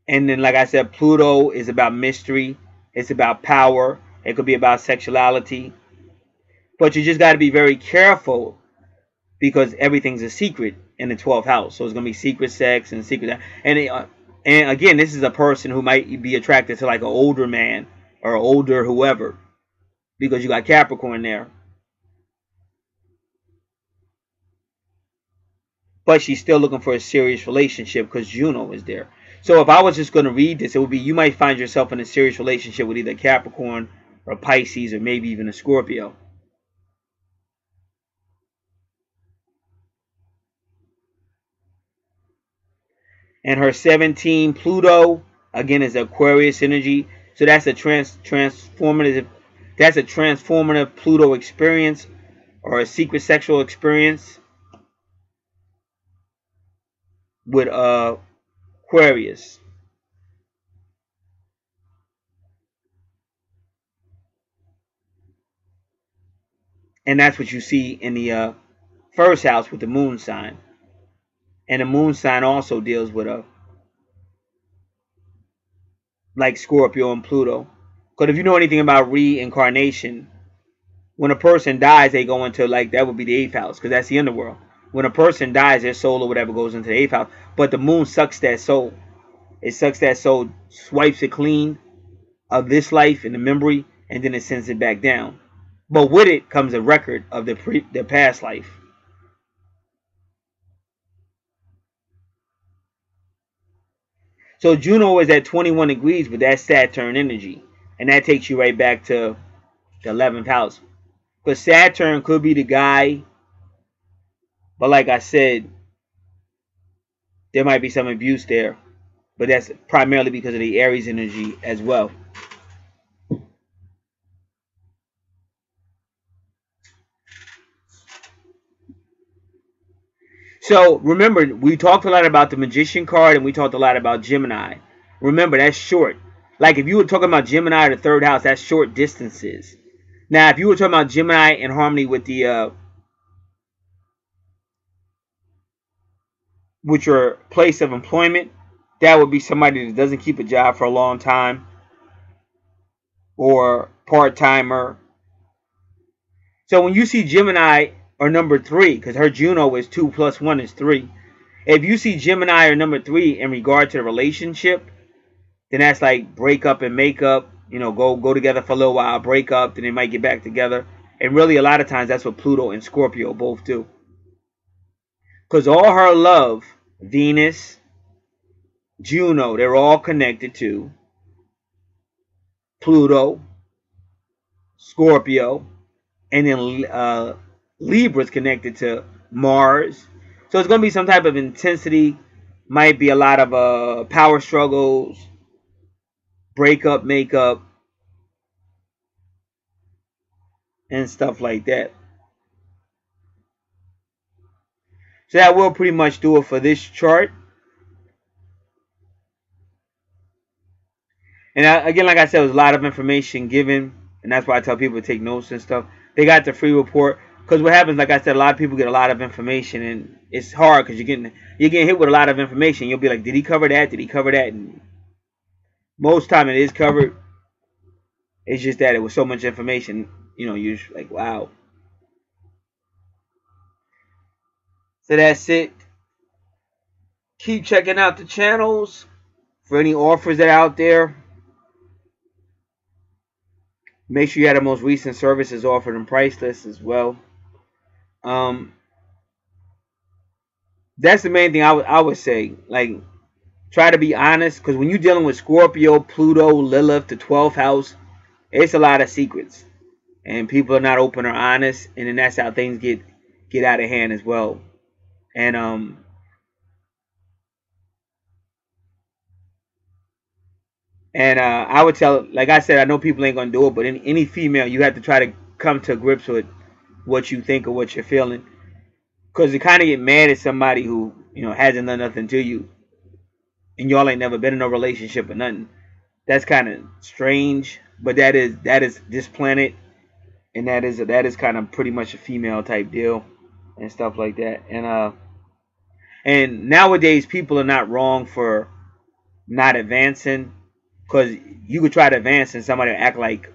[SPEAKER 1] And then, like I said, Pluto is about mystery. It's about power. It could be about sexuality. But you just got to be very careful because everything's a secret in the 12th house. So it's going to be secret sex and secret. And again, this is a person who might be attracted to like an older man or older whoever because you got Capricorn there. But she's still looking for a serious relationship because Juno is there. So if I was just going to read this, it would be you might find yourself in a serious relationship with either Capricorn or Pisces or maybe even a Scorpio. And her 17 Pluto again is Aquarius energy. So that's a transformative Pluto experience or a secret sexual experience with Aquarius. And that's what you see in the first house with the moon sign. And the moon sign also deals with a like Scorpio and Pluto. Because if you know anything about reincarnation, when a person dies, they go into like that would be the eighth house because that's the underworld. When a person dies, their soul or whatever goes into the eighth house. But the moon sucks that soul. It sucks that soul, swipes it clean of this life and the memory, and then it sends it back down. But with it comes a record of the past life. So Juno is at 21 degrees, but that's Saturn energy, and that takes you right back to the 11th house. Because Saturn could be the guy, but like I said, there might be some abuse there. But that's primarily because of the Aries energy as well. So remember, we talked a lot about the Magician card and we talked a lot about Gemini. Remember, that's short. Like if you were talking about Gemini or the third house, that's short distances. Now, if you were talking about Gemini in harmony with your place of employment, that would be somebody that doesn't keep a job for a long time or part timer. So when you see Gemini or number 3, because her Juno is 2 plus 1 is 3. If you see Gemini or number 3 in regard to the relationship, then that's like break up and make up. Go together for a little while, break up, then they might get back together. And really, a lot of times, that's what Pluto and Scorpio both do. Because all her love, Venus, Juno, they're all connected to Pluto, Scorpio, and then Libra's connected to Mars. So it's going to be some type of intensity. Might be a lot of power struggles, break up, make up, and stuff like that. So that will pretty much do it for this chart. And again, like I said, there's a lot of information given, and that's why I tell people to take notes and stuff. They got the free report because what happens, like I said, a lot of people get a lot of information, and it's hard because you're getting hit with a lot of information. You'll be like, did he cover that? Did he cover that? And most time it is covered. It's just that it was so much information, you're just like, wow. So that's it. Keep checking out the channels for any offers that are out there. Make sure you have the most recent services offered and price list as well. That's the main thing I would say. Like, try to be honest, because when you're dealing with Scorpio, Pluto, Lilith, the 12th house, it's a lot of secrets, and people are not open or honest, and then that's how things get out of hand as well. And I would tell, like I said, I know people ain't gonna do it, but any female, you have to try to come to grips with what you think or what you're feeling, because you kind of get mad at somebody who hasn't done nothing to you, and y'all ain't never been in a relationship or nothing. That's kind of strange, but that is this planet, and that is kind of pretty much a female type deal and stuff like that. And nowadays people are not wrong for not advancing, because you could try to advance and somebody will act like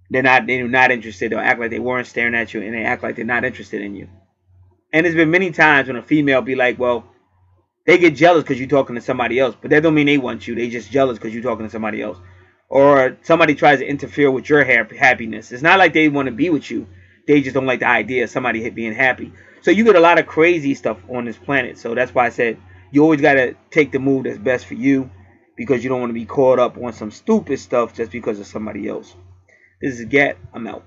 [SPEAKER 1] they're not interested, or act like they weren't staring at you, and they act like they're not interested in you. And there's been many times when a female be like, well, they get jealous because you're talking to somebody else, but that don't mean they want you. They just jealous because you're talking to somebody else. Or somebody tries to interfere with your happiness. It's not like they want to be with you. They just don't like the idea of somebody being happy. So you get a lot of crazy stuff on this planet. So that's why I said you always got to take the move that's best for you, because you don't want to be caught up on some stupid stuff just because of somebody else. This is Gat. I'm out.